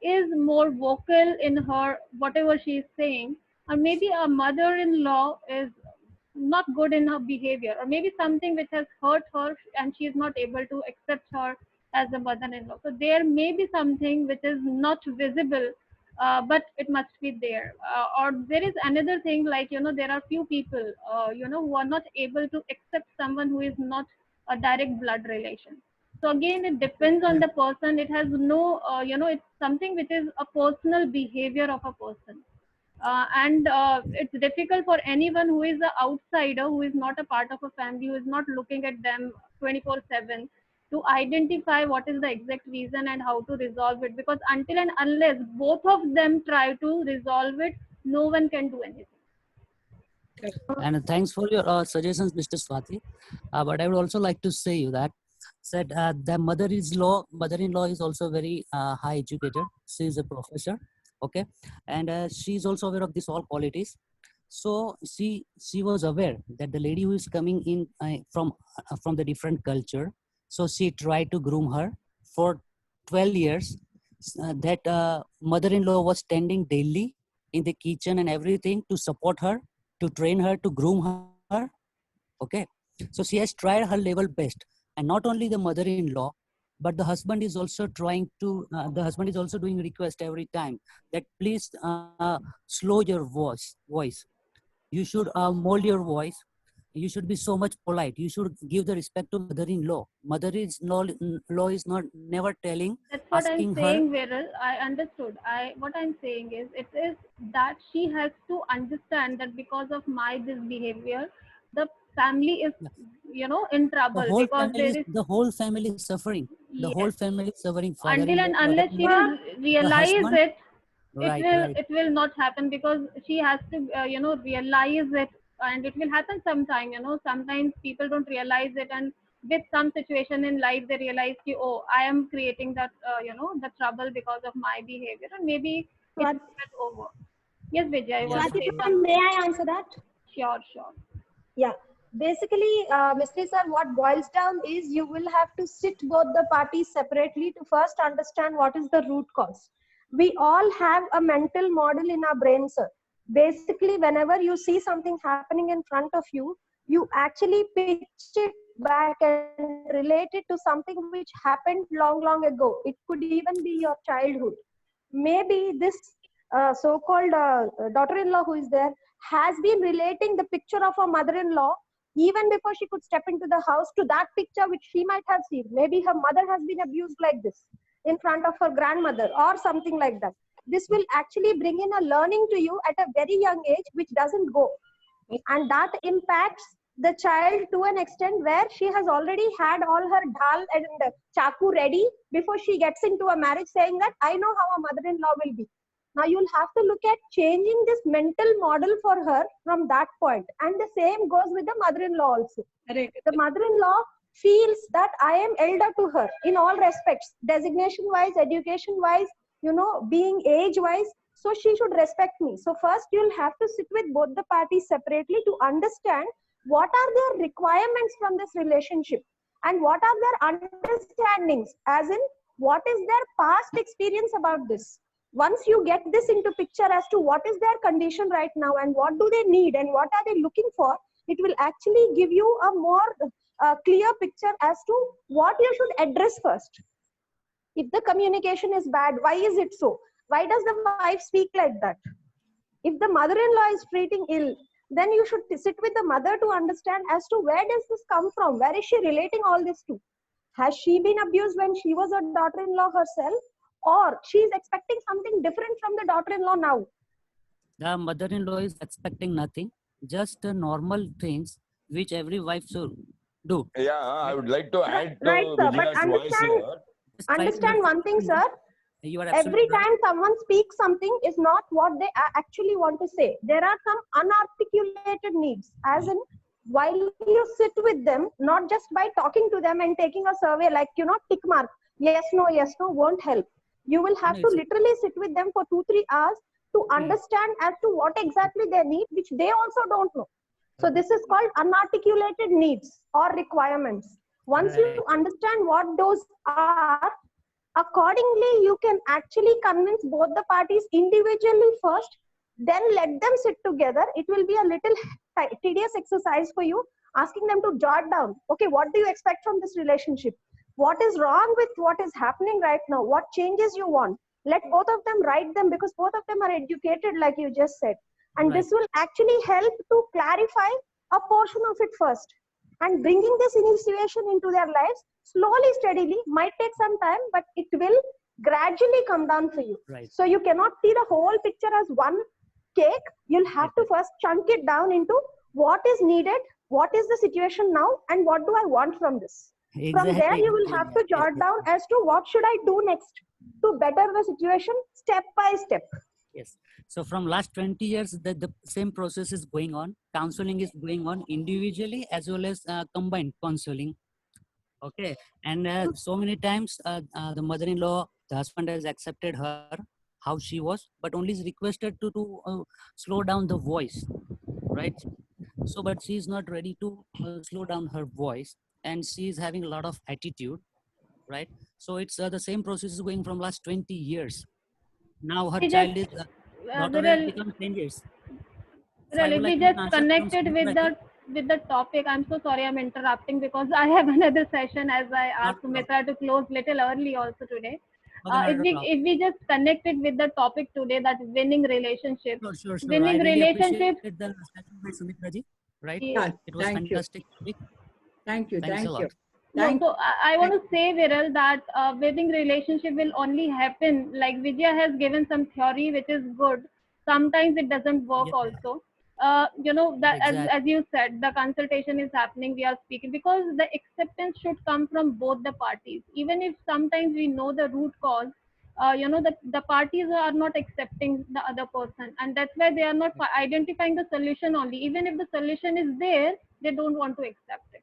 is more vocal in her, whatever she is saying, or maybe a mother-in-law is not good in her behavior, or maybe something which has hurt her and she is not able to accept her as a mother-in-law. So there may be something which is not visible, but it must be there. Or there is another thing, like, there are few people, who are not able to accept someone who is not a direct blood relation. So again, it depends on the person. It has no, it's something which is a personal behavior of a person. And it's difficult for anyone who is an outsider, who is not a part of a family, who is not looking at them 24/7, to identify what is the exact reason and how to resolve it. Because until and unless both of them try to resolve it, no one can do anything. And thanks for your suggestions, Mr. Swati. But I would also like to say you that the mother-in-law is also very high educated. She is a professor, okay, and she is also aware of these all qualities. So she was aware that the lady who is coming in from the different culture, so she tried to groom her for 12 years. That mother-in-law was standing daily in the kitchen and everything to support her, to train her, to groom her. Okay, so she has tried her level best, and not only the mother-in-law, but the husband is also trying to. The husband is also doing request every time that please slow your voice. You should mold your voice. You should be so much polite. You should give the respect to mother-in-law. Mother-in-law is not never telling. That's what I'm asking saying, her. Viral. I understood. What I'm saying is, it is that she has to understand that because of this behavior, the family is, in trouble, because The whole family is suffering. The Yes. whole family is suffering. Until and unless she will realize it, it will not happen, because she has to, realize it, and it will happen sometime. Sometimes people don't realize it, and with some situation in life, they realize, oh, I am creating that, the trouble because of my behavior, and maybe it will get over. Yes, Vijay, may I answer that? Sure. Yeah. Basically, Mr. Sir, what boils down is you will have to sit both the parties separately to first understand what is the root cause. We all have a mental model in our brain, sir. Basically, whenever you see something happening in front of you, you actually pitch it back and relate it to something which happened long ago. It could even be your childhood. Maybe this so-called daughter-in-law who is there has been relating the picture of her mother-in-law even before she could step into the house to that picture which she might have seen. Maybe her mother has been abused like this in front of her grandmother or something like that. This will actually bring in a learning to you at a very young age which doesn't go. And that impacts the child to an extent where she has already had all her dal and chaku ready before she gets into a marriage, saying that I know how a mother-in-law will be. Now you'll have to look at changing this mental model for her from that point. And the same goes with the mother-in-law also. Correct. The mother-in-law feels that I am elder to her in all respects, designation-wise, education-wise, being age-wise. So she should respect me. So first you'll have to sit with both the parties separately to understand what are their requirements from this relationship and what are their understandings, as in what is their past experience about this. Once you get this into picture as to what is their condition right now and what do they need and what are they looking for, it will actually give you a more clear picture as to what you should address first. If the communication is bad, why is it so? Why does the wife speak like that? If the mother-in-law is treating ill, then you should sit with the mother to understand as to where does this come from? Where is she relating all this to? Has she been abused when she was a daughter-in-law herself? Or she is expecting something different from the daughter-in-law now? The mother-in-law is expecting nothing, just normal things which every wife should do. Yeah, I would like to add to right, sir. But understand one thing, sir. Every time someone speaks something is not what they actually want to say. There are some unarticulated needs, as in while you sit with them, not just by talking to them and taking a survey like, tick mark, yes, no, won't help. You will have to literally sit with them for 2-3 hours to understand as to what exactly they need, which they also don't know. So this is called unarticulated needs or requirements. Once you understand what those are, accordingly, you can actually convince both the parties individually first, then let them sit together. It will be a little tedious exercise for you, asking them to jot down, okay, what do you expect from this relationship? What is wrong with what is happening right now? What changes you want? Let both of them write them, because both of them are educated, like you just said. And this will actually help to clarify a portion of it first. And bringing this initiation into their lives, slowly, steadily, might take some time, but it will gradually come down for you. So you cannot see the whole picture as one cake. You'll have to first chunk it down into what is needed, what is the situation now, and what do I want from this. From there, you will have to jot down as to what should I do next to better the situation step by step. Yes. So from last 20 years, the same process is going on. Counseling is going on individually as well as combined counseling. Okay. And so many times the mother-in-law, the husband has accepted her how she was, but only is requested to slow down the voice, right? So, but she is not ready to slow down her voice, and she is having a lot of attitude, right? So it's the same process is going from last 20 years. Now her child is daughter has become 10 years. Really, we just connected with the topic. I'm so sorry I'm interrupting, because I have another session, as I asked Sumitra to close little early also today. If we just connected with the topic today, that winning relationships. Sure. Winning relationships. Right? Yeah, it was fantastic. Thank you. Thanks a lot. So I want to say, Viral, that winning relationship will only happen, like Vijaya has given some theory, which is good. Sometimes it doesn't work also. That as you said, the consultation is happening, we are speaking, because the acceptance should come from both the parties. Even if sometimes we know the root cause, the parties are not accepting the other person, and that's why they are not identifying the solution only. Even if the solution is there, they don't want to accept it.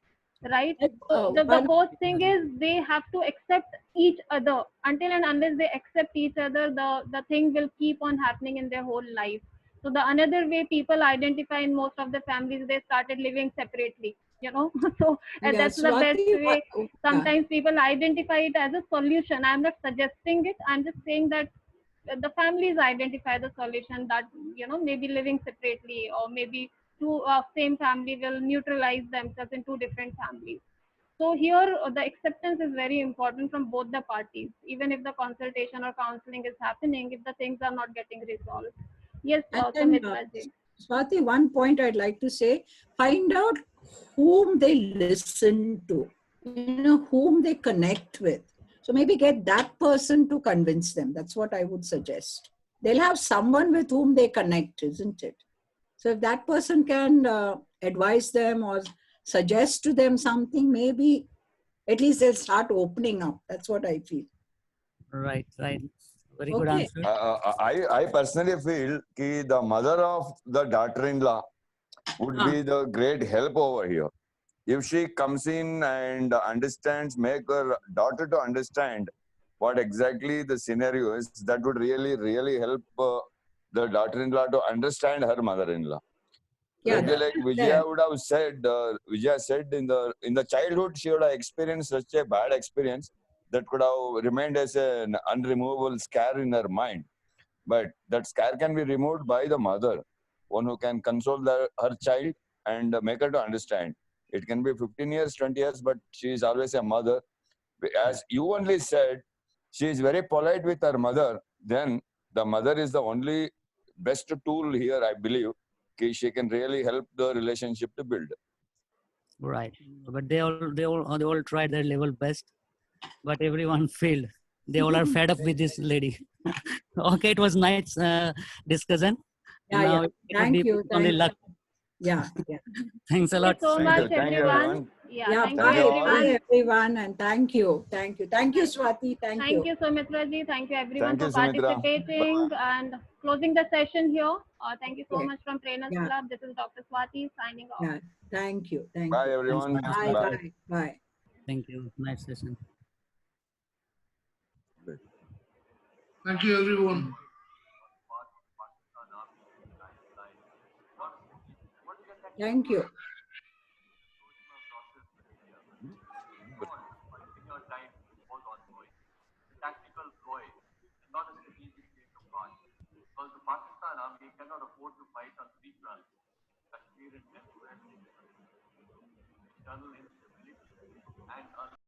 Right? So the first thing is they have to accept each other. Until and unless they accept each other, the thing will keep on happening in their whole life. So the another way people identify in most of the families, they started living separately. So that's the best way. Sometimes people identify it as a solution. I'm not suggesting it. I'm just saying that the families identify the solution, that maybe living separately, or maybe two same family will neutralize themselves in two different families. So here the acceptance is very important from both the parties, even if the consultation or counseling is happening, if the things are not getting resolved. Yes, Swati, one point I'd like to say, find out whom they listen to, whom they connect with. So maybe get that person to convince them. That's what I would suggest. They'll have someone with whom they connect, isn't it? So if that person can advise them or suggest to them something, maybe at least they'll start opening up. That's what I feel. Right. Very good answer. I personally feel that the mother of the daughter-in-law would be the great help over here. If she comes in and understands, make her daughter to understand what exactly the scenario is, that would really help the daughter-in-law to understand her mother-in-law. Yeah, maybe like Vijaya would have said, Vijaya said in the childhood she would have experienced such a bad experience that could have remained as an unremovable scar in her mind. But that scar can be removed by the mother, one who can console her child and make her to understand. It can be 15 years, 20 years, but she is always a mother. As you only said, she is very polite with her mother. Then the mother is the only best tool here, I believe. She can really help the relationship to build. Right, but they all tried their level best, but everyone failed. They all are fed up with this lady. Okay, it was nice discussion. Yeah. Thank you. Only luck. Yeah. Yeah. Thanks a lot. Thank you so Thank much, you. Thank you, everyone. everyone. Yeah, thank you, Thank you all. everyone. Bye, everyone, and thank you. Thank you. Thank you, Swati. Thank you. Thank you, Sumitra ji. Thank you, everyone, Thank you, for Sumitra. participating and closing the session here. Thank you so Okay. much from Trainers Yeah. Club. This is Dr. Swati signing off. Yeah. Thank you. Thank Bye, you. everyone. Bye. Bye. Bye. Bye. Thank you. Nice session. Thank you, everyone. Thank you.